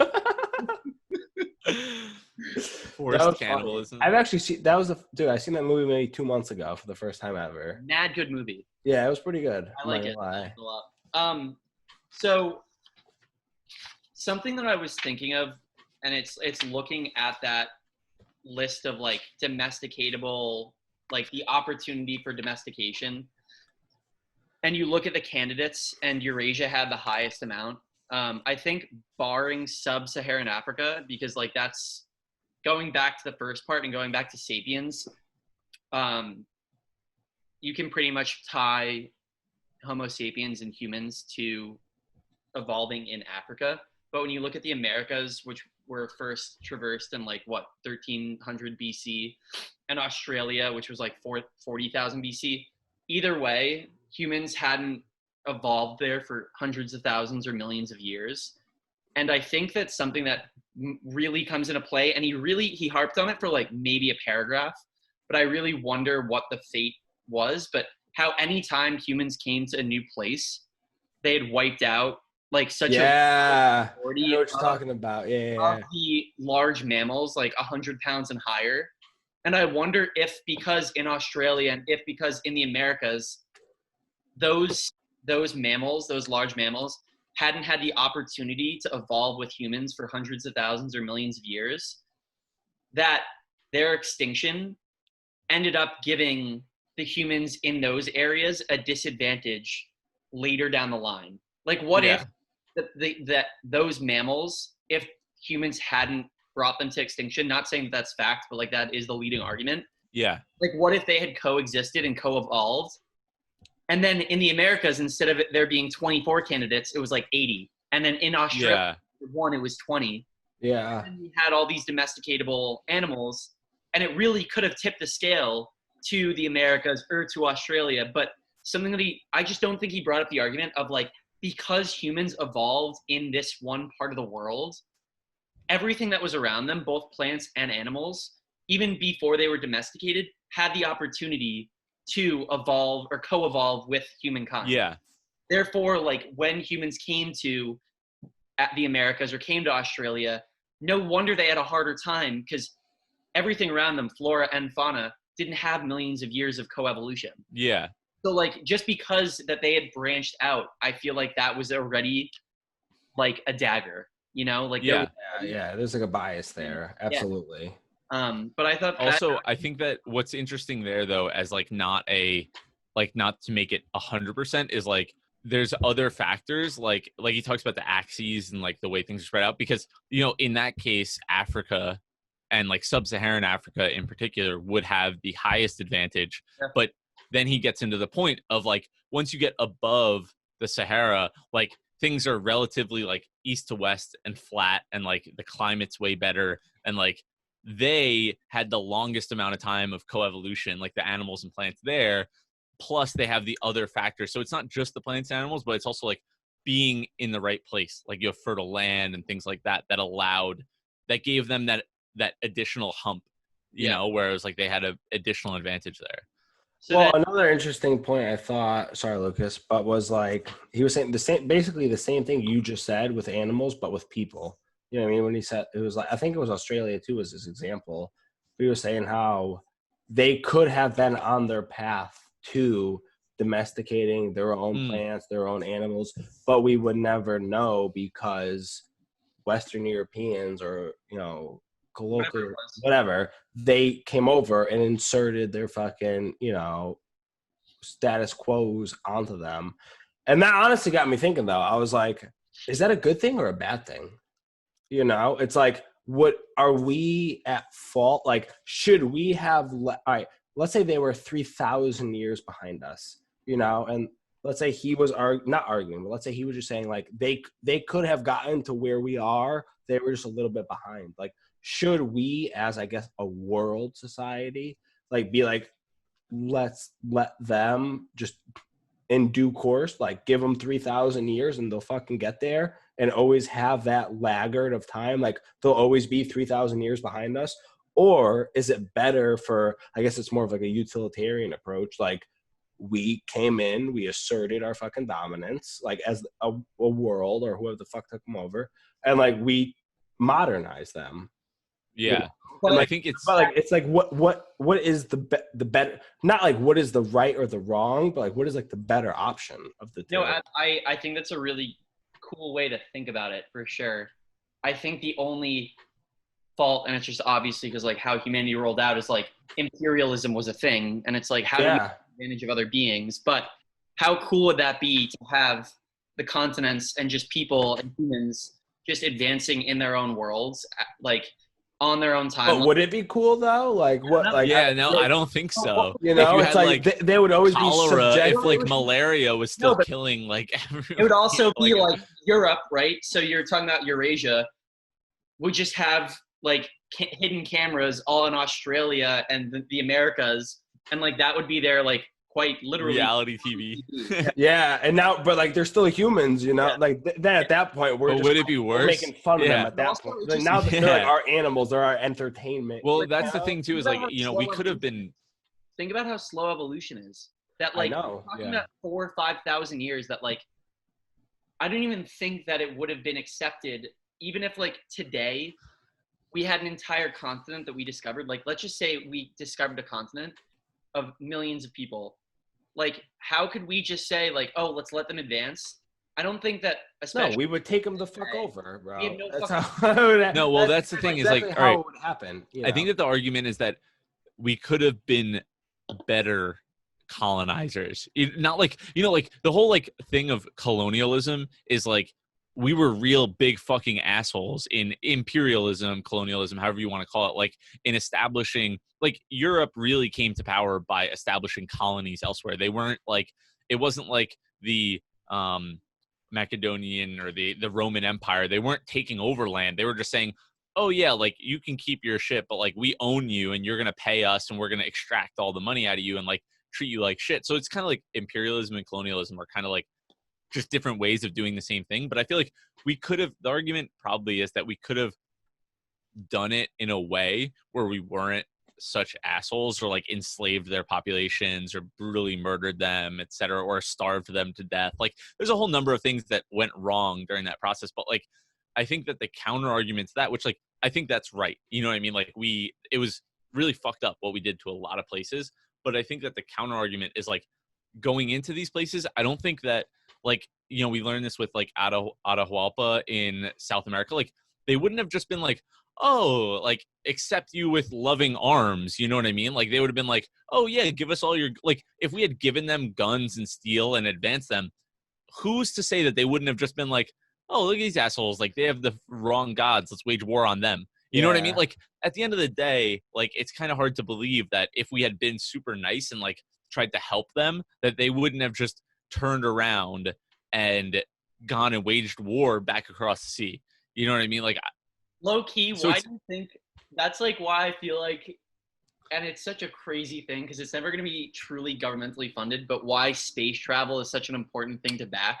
Forced cannibalism. I've actually seen I seen that movie maybe 2 months ago for the first time ever. Mad good movie. Yeah, it was pretty good. I like it a lot. So something that I was thinking of, and it's looking at that list of like domesticatable, like the opportunity for domestication, and you look at the candidates, and Eurasia had the highest amount. I think barring sub-Saharan Africa, because like that's going back to the first part and going back to Sapiens, you can pretty much tie Homo sapiens and humans to evolving in Africa. But when you look at the Americas, which were first traversed in like 1300 BC, and Australia, which was like 40,000 BC, either way, humans hadn't evolved there for hundreds of thousands or millions of years. And I think that's something that really comes into play. And he harped on it for like maybe a paragraph, but I really wonder what the fate was. But how anytime humans came to a new place, they had wiped out like such a majority I know what you're talking about. Of the large mammals, like 100 pounds and higher. And I wonder if because in Australia and if because in the Americas, those mammals, those large mammals, hadn't had the opportunity to evolve with humans for hundreds of thousands or millions of years, that their extinction ended up giving the humans in those areas a disadvantage later down the line. Like what if that those mammals, if humans hadn't brought them to extinction, not saying that's fact, but like that is the leading argument. Yeah. Like what if they had coexisted and co-evolved? And then in the Americas, instead of there being 24 candidates, it was like 80. And then in Australia, one, it was 20. Yeah. And we had all these domesticatable animals, and it really could have tipped the scale to the Americas or to Australia. But something that I just don't think he brought up the argument of like, because humans evolved in this one part of the world, everything that was around them, both plants and animals, even before they were domesticated, had the opportunity to evolve or co-evolve with humankind. Yeah. Therefore, like when humans came to the Americas or came to Australia, no wonder they had a harder time because everything around them, flora and fauna, didn't have millions of years of coevolution. Yeah. So like just because that they had branched out, I feel like that was already like a dagger, you know? Like there's like a bias there. Absolutely. Yeah. But I thought also I think that what's interesting there though, as like not to make it 100%, is like there's other factors like he talks about the axes and like the way things are spread out, because you know in that case Africa and like sub-Saharan Africa in particular would have the highest advantage. But then he gets into the point of like once you get above the Sahara, like things are relatively like east to west and flat, and like the climate's way better, and like they had the longest amount of time of coevolution, like the animals and plants there, plus they have the other factors. So it's not just the plants and animals, but it's also like being in the right place, like you have fertile land and things like that that gave them that additional hump, you know, whereas like they had an additional advantage there. So another interesting point I thought, sorry Lucas, but was like he was saying basically the same thing you just said with animals, but with people. You know what I mean? When he said it was like, I think it was Australia too as his example. He was saying how they could have been on their path to domesticating their own plants, their own animals, but we would never know because Western Europeans or, you know, colloquial, whatever, they came over and inserted their fucking, you know, status quos onto them. And that honestly got me thinking though. I was like, is that a good thing or a bad thing? You know, it's like, what are we at fault? Like, should we have, all right, let's say they were 3,000 years behind us, you know, and let's say he was not arguing, but let's say he was just saying like they could have gotten to where we are. They were just a little bit behind. Like, should we, as I guess a world society, like be like, let's let them just in due course, like give them 3,000 years and they'll fucking get there, and always have that laggard of time, like they'll always be 3,000 years behind us? Or is it better for, I guess it's more of like a utilitarian approach, like we came in, we asserted our fucking dominance, like as a world or whoever the fuck took them over, and like we modernize them. Yeah. You know? But like, like, I think it's like what is the better, not like what is the right or the wrong, but like what is like the better option of the two? No, I think that's a really cool way to think about it for sure. I think the only fault, and it's just obviously because like how humanity rolled out, is like imperialism was a thing, and it's like how do we take advantage of other beings? But how cool would that be to have the continents and just people and humans just advancing in their own worlds, like on their own time. But would it be cool though? Like what? Like I don't think so. You know, it's like they would always cholera, be subject. if like malaria was still killing like everyone. It would also be like Europe, right? So you're talking about Eurasia. We just have like hidden cameras all in Australia and the Americas, and like that would be their like quite literally reality TV. Yeah, and now, but like they're still humans, you know. Like then at that point, we're just, would it be worse? We're making fun of them at that point. Like, now they're like our animals, they're our entertainment. Well, like, that's the thing too. Is like we could have been. Think about how slow evolution is. That like talking about 4,000 or 5,000 years. That like I don't even think that it would have been accepted, even if like today we had an entire continent that we discovered. Like let's just say we discovered a continent of millions of people. Like, how could we just say, like, oh, let's let them advance? I don't think that, especially... No, we would take them the fuck over, bro. We have no that's fucking... No, well, that's the thing exactly is, like, how all right, it would happen. You know? I think that the argument is that we could have been better colonizers. Not like, like, the whole, like, thing of colonialism is, like, we were real big fucking assholes in imperialism, colonialism, however you want to call it, like in establishing, like Europe really came to power by establishing colonies elsewhere. They weren't like, it wasn't like the Macedonian or the Roman Empire. They weren't taking over land. They were just saying, oh yeah, like you can keep your shit, but like we own you and you're going to pay us and we're going to extract all the money out of you and like treat you like shit. So it's kind of like imperialism and colonialism are kind of like just different ways of doing the same thing. But I feel like we could have, the argument probably is that we could have done it in a way where we weren't such assholes or like enslaved their populations or brutally murdered them, etc., or starved them to death. Like there's a whole number of things that went wrong during that process. But like, I think that the counter argument to that, which like, I think that's right. You know what I mean? Like it was really fucked up what we did to a lot of places. But I think that the counter argument is like going into these places. I don't think that, like, we learned this with like Atahualpa in South America. Like they wouldn't have just been like, oh, like accept you with loving arms. You know what I mean? Like they would have been like, oh yeah, give us all your, like if we had given them guns and steel and advanced them, who's to say that they wouldn't have just been like, oh, look at these assholes. Like they have the wrong gods. Let's wage war on them. You know what I mean? Like at the end of the day, like it's kind of hard to believe that if we had been super nice and like tried to help them, that they wouldn't have just turned around and gone and waged war back across the sea. You know what I mean? Like low key, so why do you think that's like why I feel like, and it's such a crazy thing because it's never going to be truly governmentally funded, but why space travel is such an important thing to back.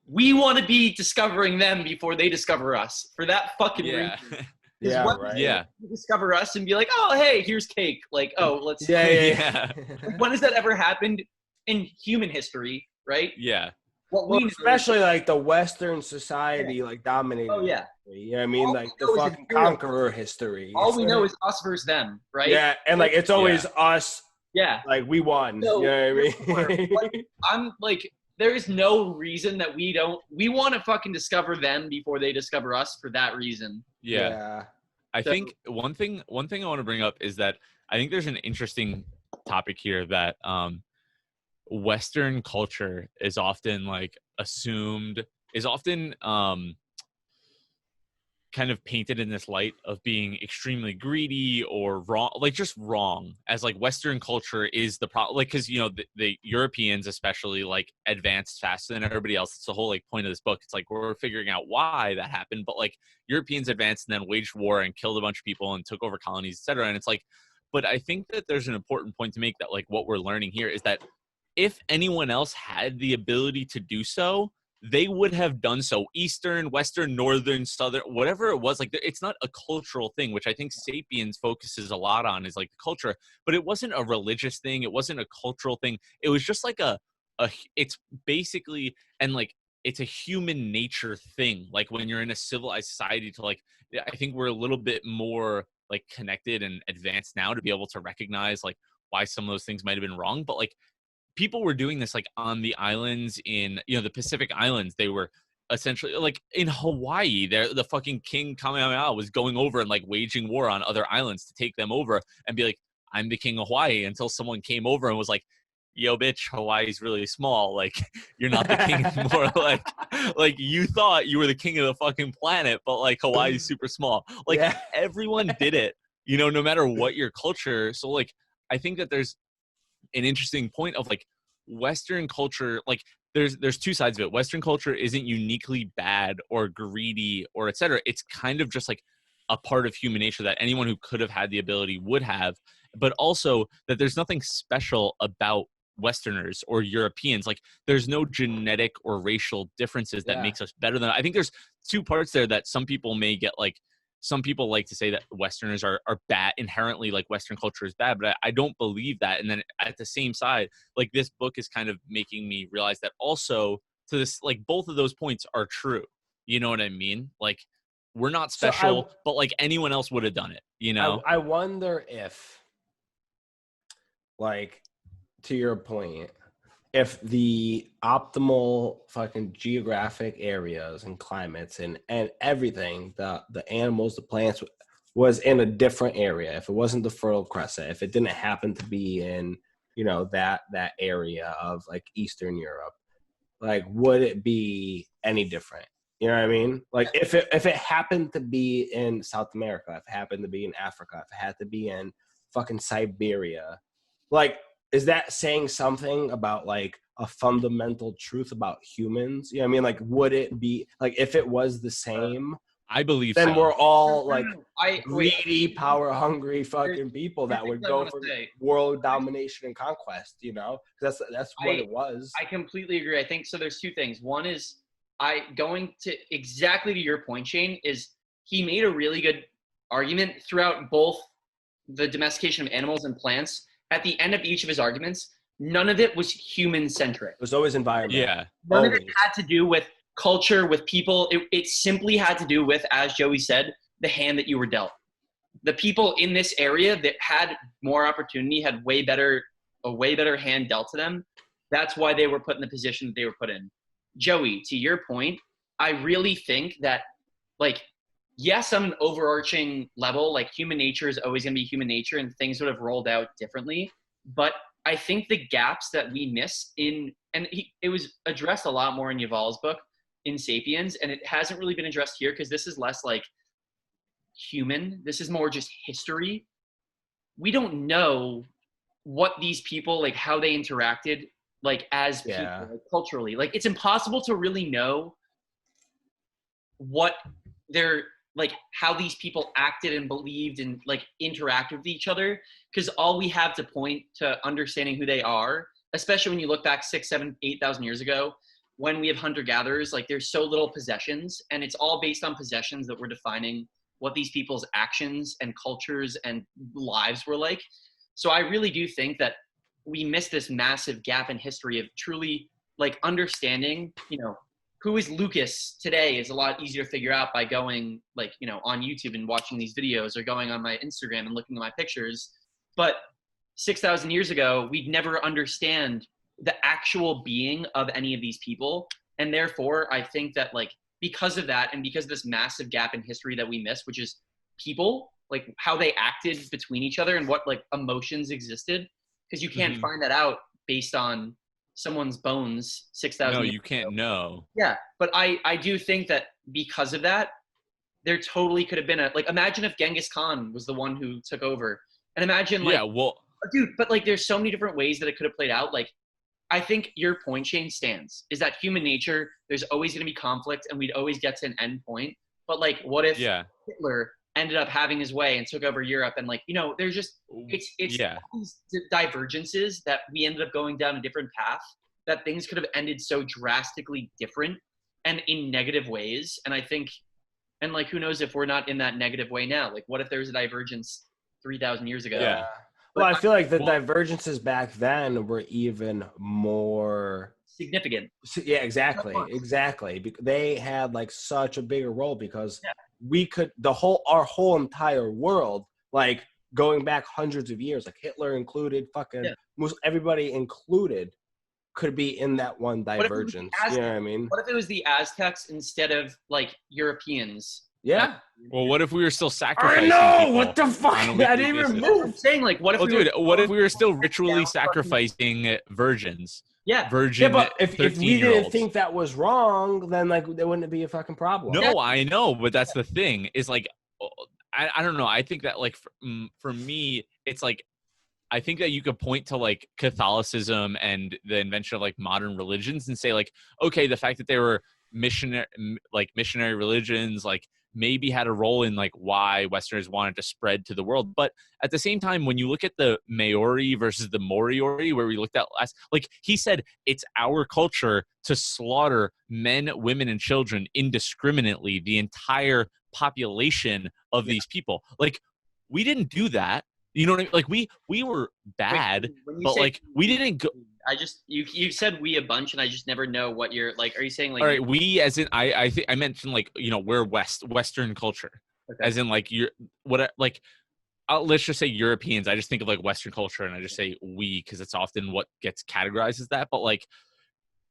We want to be discovering them before they discover us for that fucking reason. Yeah, right. Yeah. Discover us and be like, oh, hey, here's cake. Like, oh, let's. Yeah. Like, when has that ever happened in human history, right? Yeah. Well, especially like the Western society, like dominating. Oh yeah. You know what I mean? Like the fucking conqueror history. All we know is us versus them, right? Yeah, and like it's always us. Yeah. Like we won. So, you know what I mean? I'm like, there is no reason that we want to fucking discover them before they discover us for that reason. Yeah. I think one thing I want to bring up is that I think there's an interesting topic here that Western culture is often like kind of painted in this light of being extremely greedy or wrong, like just wrong, as like Western culture is the problem, like because the Europeans especially like advanced faster than everybody else. It's the whole like point of this book. It's like we're figuring out why that happened, but like Europeans advanced and then waged war and killed a bunch of people and took over colonies, etc. And it's like, but I think that there's an important point to make that like what we're learning here is that if anyone else had the ability to do so, they would have done so. Eastern, Western, Northern, Southern, whatever it was, like it's not a cultural thing, which I think Sapiens focuses a lot on is like the culture, but it wasn't a religious thing. It wasn't a cultural thing. It was just like it's basically, and like, it's a human nature thing. Like when you're in a civilized society to like, I think we're a little bit more like connected and advanced now to be able to recognize like why some of those things might've been wrong. But like, people were doing this like on the islands in the Pacific Islands. They were essentially like in Hawaii. The fucking King Kamehameha was going over and like waging war on other islands to take them over and be like, I'm the king of Hawaii, until someone came over and was like, yo, bitch, Hawaii's really small. Like, you're not the king anymore. Like you thought you were the king of the fucking planet, but like Hawaii's super small. Like everyone did it, you know, no matter what your culture. So like, I think that there's an interesting point of like Western culture. Like there's two sides of it. Western culture isn't uniquely bad or greedy or etc. It's kind of just like a part of human nature that anyone who could have had the ability would have, but also that there's nothing special about Westerners or Europeans. Like there's no genetic or racial differences that makes us better than. I think there's two parts there that some people may get. Like some people like to say that Westerners are bad inherently, like Western culture is bad, but I don't believe that. And then at the same side, like this book is kind of making me realize that also to this, like both of those points are true. You know what I mean? Like we're not special, but like anyone else would have done it, you know? I wonder if, like, to your point, if the optimal fucking geographic areas and climates and everything, the animals, the plants was in a different area, if it wasn't the Fertile Crescent, if it didn't happen to be in, you know, that area of like Eastern Europe, like would it be any different? You know what I mean? Like if it happened to be in South America, if it happened to be in Africa, if it had to be in fucking Siberia, like is that saying something about like a fundamental truth about humans? You know what I mean? Like would it be like if it was the same? I believe then so. We're all like greedy, power hungry fucking people that would go for world domination and conquest, you know? That's what it was. I completely agree. I think so. There's two things. One is going to exactly to your point, Shane, is he made a really good argument throughout both the domestication of animals and plants. At the end of each of his arguments, none of it was human centric. It was always environment. Yeah. None of it had to do with culture, with people. It simply had to do with, as Joey said, the hand that you were dealt. The people in this area that had more opportunity had a way better hand dealt to them. That's why they were put in the position that they were put in. Joey, to your point, I really think that, like, yes, on an overarching level, like human nature is always going to be human nature and things would have rolled out differently. But I think the gaps that we miss it was addressed a lot more in Yuval's book, in Sapiens, and it hasn't really been addressed here because this is less like human. This is more just history. We don't know what these people, like how they interacted, like as people, like, culturally. Like it's impossible to really know what they're like, how these people acted and believed and like interacted with each other, because all we have to point to understanding who they are, especially when you look back 6, 7, 8,000 years ago, when we have hunter-gatherers, like there's so little possessions, and it's all based on possessions that we're defining what these people's actions and cultures and lives were like. So I really do think that we miss this massive gap in history of truly like understanding, you know, who is Lucas today is a lot easier to figure out by going like, you know, on YouTube and watching these videos or going on my Instagram and looking at my pictures. But 6,000 years ago, we'd never understand the actual being of any of these people. And therefore, I think that like, because of that, and because of this massive gap in history that we miss, which is people, like how they acted between each other and what like emotions existed, because you can't find that out based on someone's bones 6,000 years you can't ago. know. Yeah, but I do think that because of that, there totally could have been like, imagine if Genghis Khan was the one who took over. And imagine like, dude, but like there's so many different ways that it could have played out. Like, I think your point, Shane, stands, is that human nature, there's always going to be conflict and we'd always get to an end point. But like, what if Hitler ended up having his way and took over Europe? And like, you know, there's just, it's these divergences that we ended up going down a different path, that things could have ended so drastically different and in negative ways. And I think, and like, who knows if we're not in that negative way now? Like, what if there was a divergence 3,000 years ago? Yeah. Well, I feel like the divergences back then were even more significant. Yeah, exactly. They had like such a bigger role because we could, our whole entire world, like going back hundreds of years, like Hitler included, everybody included, could be in that one divergence. You know what I mean? What if it was the Aztecs instead of like Europeans Yeah. Well, what if we were still sacrificing people what the fuck? on a I weekly didn't even basis? move. I'm saying, like, what if what if we were still ritually sacrificing virgins? Yeah. Virgin but if we didn't 13-year-olds. think that was wrong, then like there wouldn't be a fucking problem. No, I know, but that's the thing. Is like, I don't know. I think that like for me, it's like, I think that you could point to like Catholicism and the invention of like modern religions and say like, okay, the fact that they were missionary religions, like maybe had a role in like why Westerners wanted to spread to the world. But at the same time, when you look at the Maori versus the Moriori, where we looked at last, like he said, it's our culture to slaughter men, women, and children indiscriminately, the entire population of these people. Like, we didn't do that. You know what I mean? Like we were bad, but like we didn't go. I just you said we a bunch, and I just never know what you're like. Are you saying like? All right, we as in I think I mentioned like, you know, we're Western culture, Okay. as in like you're what like let's just say Europeans. I just think of like Western culture, and I just say we because it's often what gets categorized as that. But like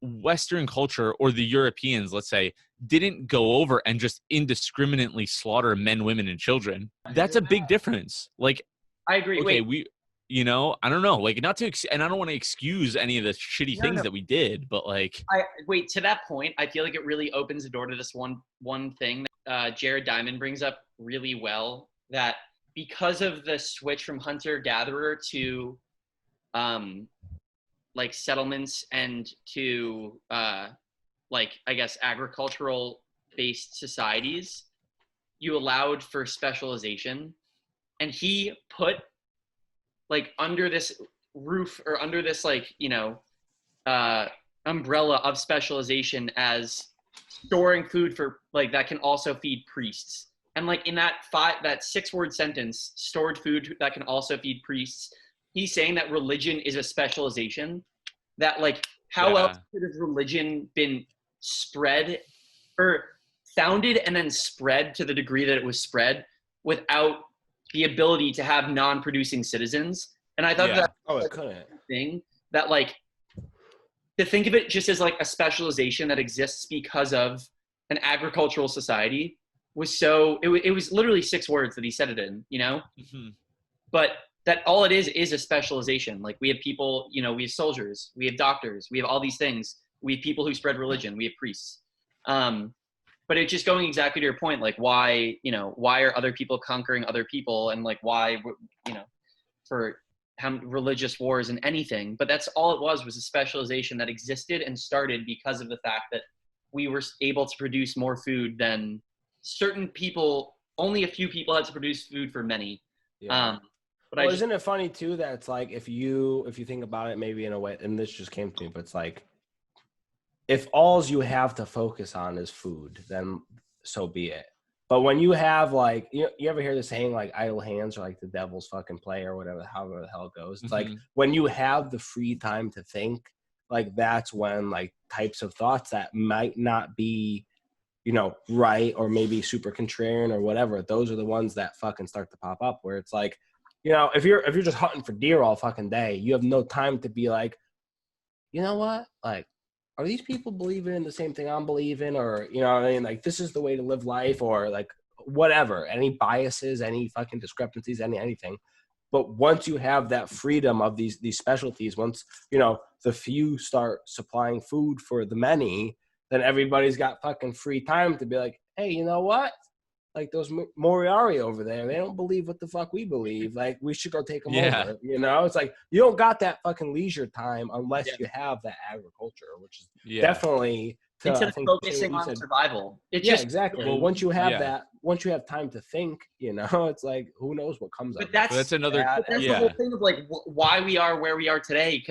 Western culture or the Europeans, let's say, didn't go over and just indiscriminately slaughter men, women, and children. That's a big difference. Like. I agree. Okay, Wait. you know, I don't know, like not to, and I don't want to excuse any of the shitty things that we did, but like, wait, to that point, I feel like it really opens the door to this one thing that Jared Diamond brings up really well, that because of the switch from hunter-gatherer to like settlements and to like, I guess, agricultural based societies, you allowed for specialization. And he put like under this roof or under this like, you know, umbrella of specialization as storing food for like that can also feed priests. And like in that 6-word sentence, stored food that can also feed priests, he's saying that religion is a specialization. That like how else could have religion been spread or founded and then spread to the degree that it was spread without the ability to have non-producing citizens? And I thought that thing that like to think of it just as like a specialization that exists because of an agricultural society was so it was literally 6 words that he said it in, you know. But that all it is a specialization. Like we have people, you know, we have soldiers, we have doctors, we have all these things, we have people who spread religion, we have priests. But it's just going exactly to your point, like why are other people conquering other people, and like why, you know, for religious wars and anything. But that's all it was a specialization that existed and started because of the fact that we were able to produce more food than certain people. Only a few people had to produce food for many. Yeah. But isn't it funny too that it's like if you think about it maybe in a way, and this just came to me, but it's like, if all you have to focus on is food, then so be it. But when you have like, you ever hear the saying like idle hands are like the devil's fucking play or whatever, however the hell it goes. It's like when you have the free time to think, like that's when like types of thoughts that might not be, you know, right, or maybe super contrarian or whatever, those are the ones that fucking start to pop up, where it's like, you know, if you're just hunting for deer all fucking day, you have no time to be like, you know what, like, are these people believing in the same thing I'm believing? Or, you know what I mean? Like, this is the way to live life, or like whatever, any biases, any fucking discrepancies, anything. But once you have that freedom of these specialties, once, you know, the few start supplying food for the many, then everybody's got fucking free time to be like, hey, you know what? Like those Moriori over there, they don't believe what the fuck we believe. Like we should go take them over. You know, it's like you don't got that fucking leisure time unless you have that agriculture, which is definitely instead of focusing on survival. Exactly. Well, once you have that, once you have time to think, you know, it's like who knows what comes up. That's another. That's the whole thing of like why we are where we are today,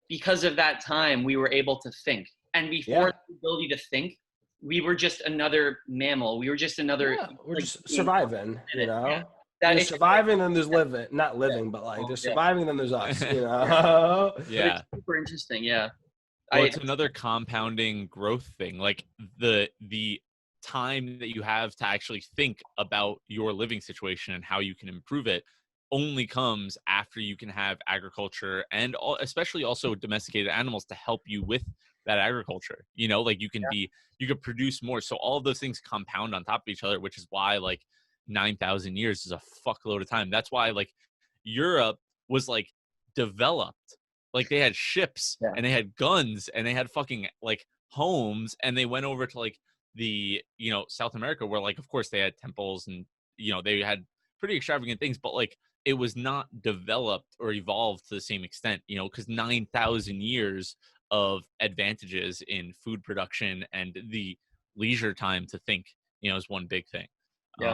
because of that time we were able to think, and before the ability to think, we were just another mammal. We were just another. We're like, just surviving, you know. There's surviving and there's living, not living, but like there's surviving and there's us, you know. But it's super interesting, Well, it's another compounding growth thing. Like the time that you have to actually think about your living situation and how you can improve it only comes after you can have agriculture and especially also domesticated animals to help you with that agriculture. You know, like you can produce more. So all of those things compound on top of each other, which is why like 9,000 years is a fuckload of time. That's why like Europe was like developed. Like they had ships and they had guns and they had fucking like homes, and they went over to like the, you know, South America where like of course they had temples and, you know, they had pretty extravagant things, but like it was not developed or evolved to the same extent, you know, because 9,000 years of advantages in food production and the leisure time to think, you know, is one big thing.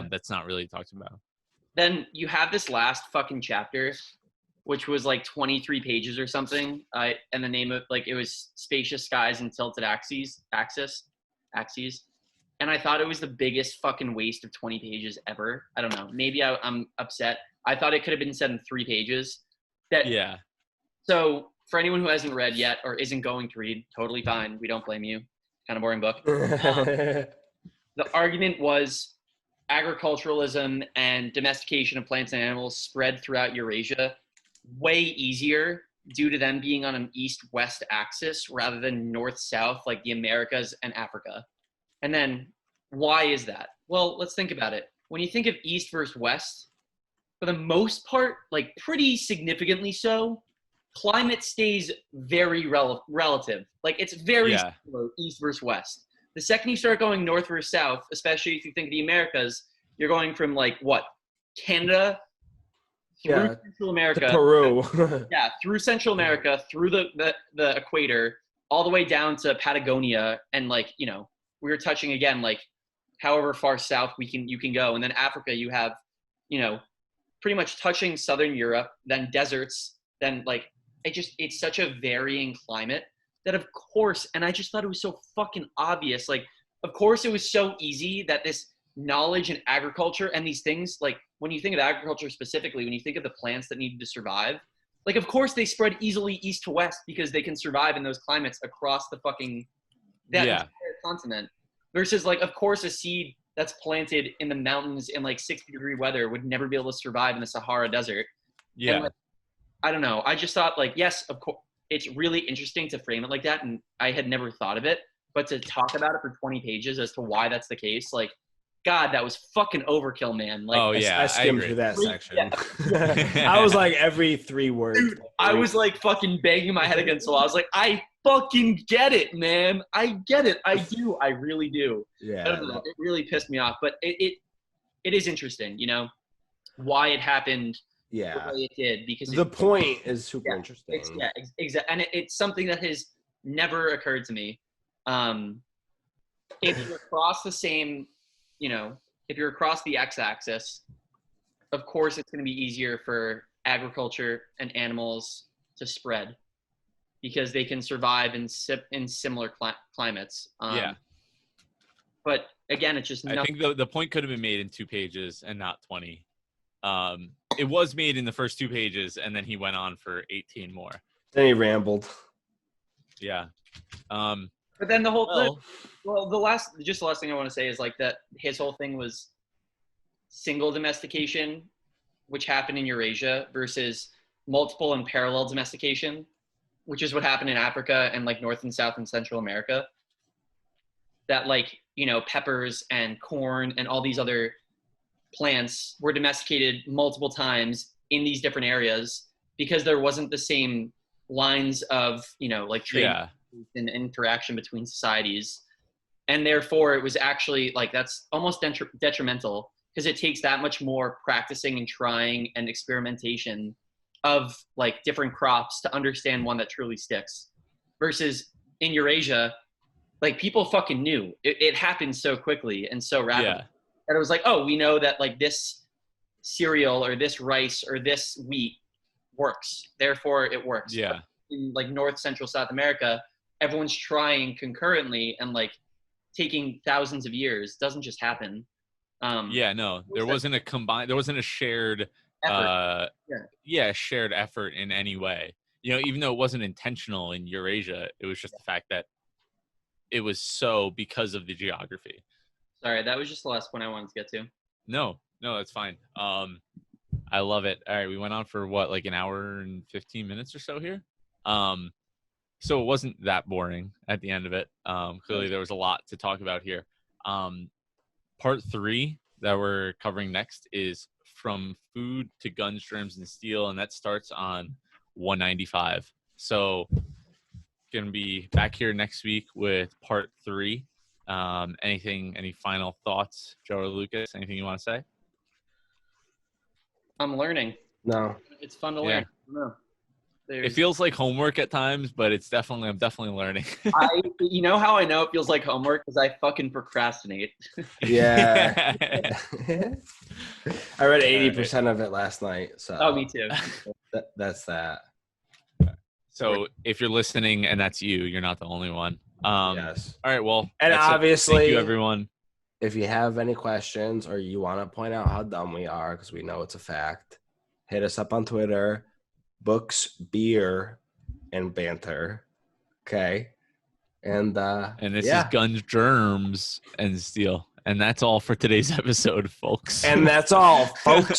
That's not really talked about. Then you have this last fucking chapter, which was like 23 pages or something, and the name of like it was Spacious Skies and Tilted Axes. And I thought it was the biggest fucking waste of 20 pages ever. I don't know. Maybe I'm upset. I thought it could have been said in 3 pages. So for anyone who hasn't read yet or isn't going to read, totally fine. We don't blame you. Kind of boring book. The argument was agriculturalism and domestication of plants and animals spread throughout Eurasia way easier due to them being on an east-west axis rather than north-south like the Americas and Africa. And then why is that? Well, let's think about it. When you think of east versus west, for the most part, like pretty significantly so, climate stays very relative. Like it's very similar, east versus west. The second you start going north versus south, especially if you think of the Americas, you're going from like what? Canada through Central America. To Peru. Through Central America, through the equator, all the way down to Patagonia, and like, you know, we were touching again, like however far south you can go. And then Africa, you have, you know, pretty much touching Southern Europe, then deserts, then like it's such a varying climate that of course, and I just thought it was so fucking obvious. Like, of course it was so easy that this knowledge in agriculture and these things, like when you think of agriculture specifically, when you think of the plants that needed to survive, like of course they spread easily east to west because they can survive in those climates across the fucking entire continent. Versus like, of course, a seed that's planted in the mountains in like 60-degree weather would never be able to survive in the Sahara Desert. And, like, I don't know. I just thought like, yes, of course, it's really interesting to frame it like that, and I had never thought of it. But to talk about it for 20 pages as to why that's the case, like, God, that was fucking overkill, man. Like, I skimmed through that section. I was like every 3 words. Dude, I was like fucking banging my head against the wall. I was like, I fucking get it, man. I get it. I do. I really do. Yeah. I don't know. It really pissed me off, but it is interesting, you know, why it happened the way it did, because the point is super interesting. Exactly. And it's something that has never occurred to me. If you're across the same, you know, if you're across the x-axis, of course it's going to be easier for agriculture and animals to spread because they can survive in similar climates. But again, it's just I think the point could have been made in 2 pages and not 20. It was made in the first 2 pages, and then he went on for 18 more. Then he rambled. Yeah. But then the whole the last thing I want to say is like that his whole thing was single domestication, which happened in Eurasia, versus multiple and parallel domestication, which is what happened in Africa and like North and South and Central America. That like, you know, peppers and corn and all these other plants were domesticated multiple times in these different areas because there wasn't the same lines of, you know, like trade and interaction between societies. And therefore it was actually like, that's almost detrimental because it takes that much more practicing and trying and experimentation of like different crops to understand one that truly sticks. Versus in Eurasia, like people fucking knew. It happened so quickly and so rapidly. And it was like, oh, we know that like this cereal or this rice or this wheat works. Therefore it works. Yeah. But in like North, Central, South America, everyone's trying concurrently and like taking thousands of years. It doesn't just happen. There wasn't a shared effort. Shared effort in any way. You know, even though it wasn't intentional in Eurasia, it was just the fact that it was so because of the geography. Sorry, that was just the last point I wanted to get to. No, that's fine. I love it. All right, we went on for what, like an hour and 15 minutes or so here. So it wasn't that boring at the end of it. Clearly there was a lot to talk about here. Part 3 that we're covering next is From Food to Guns, Germs, and Steel, and that starts on 195. So gonna be back here next week with part 3. Any final thoughts, Joe or Lucas? Anything you want to say? I'm learning. No. It's fun to learn. No. It feels like homework at times, but I'm definitely learning. You know how I know it feels like homework? Because I fucking procrastinate. Yeah. I read 80% of it last night. So. Oh, me too. That's that. So if you're listening and that's you, you're not the only one. Yes. All right. Well, and obviously, thank you, everyone. If you have any questions or you want to point out how dumb we are, because we know it's a fact, hit us up on Twitter. Books, beer, and banter. Okay. And this is Guns, Germs, and Steel. And that's all for today's episode, folks. And that's all, folks.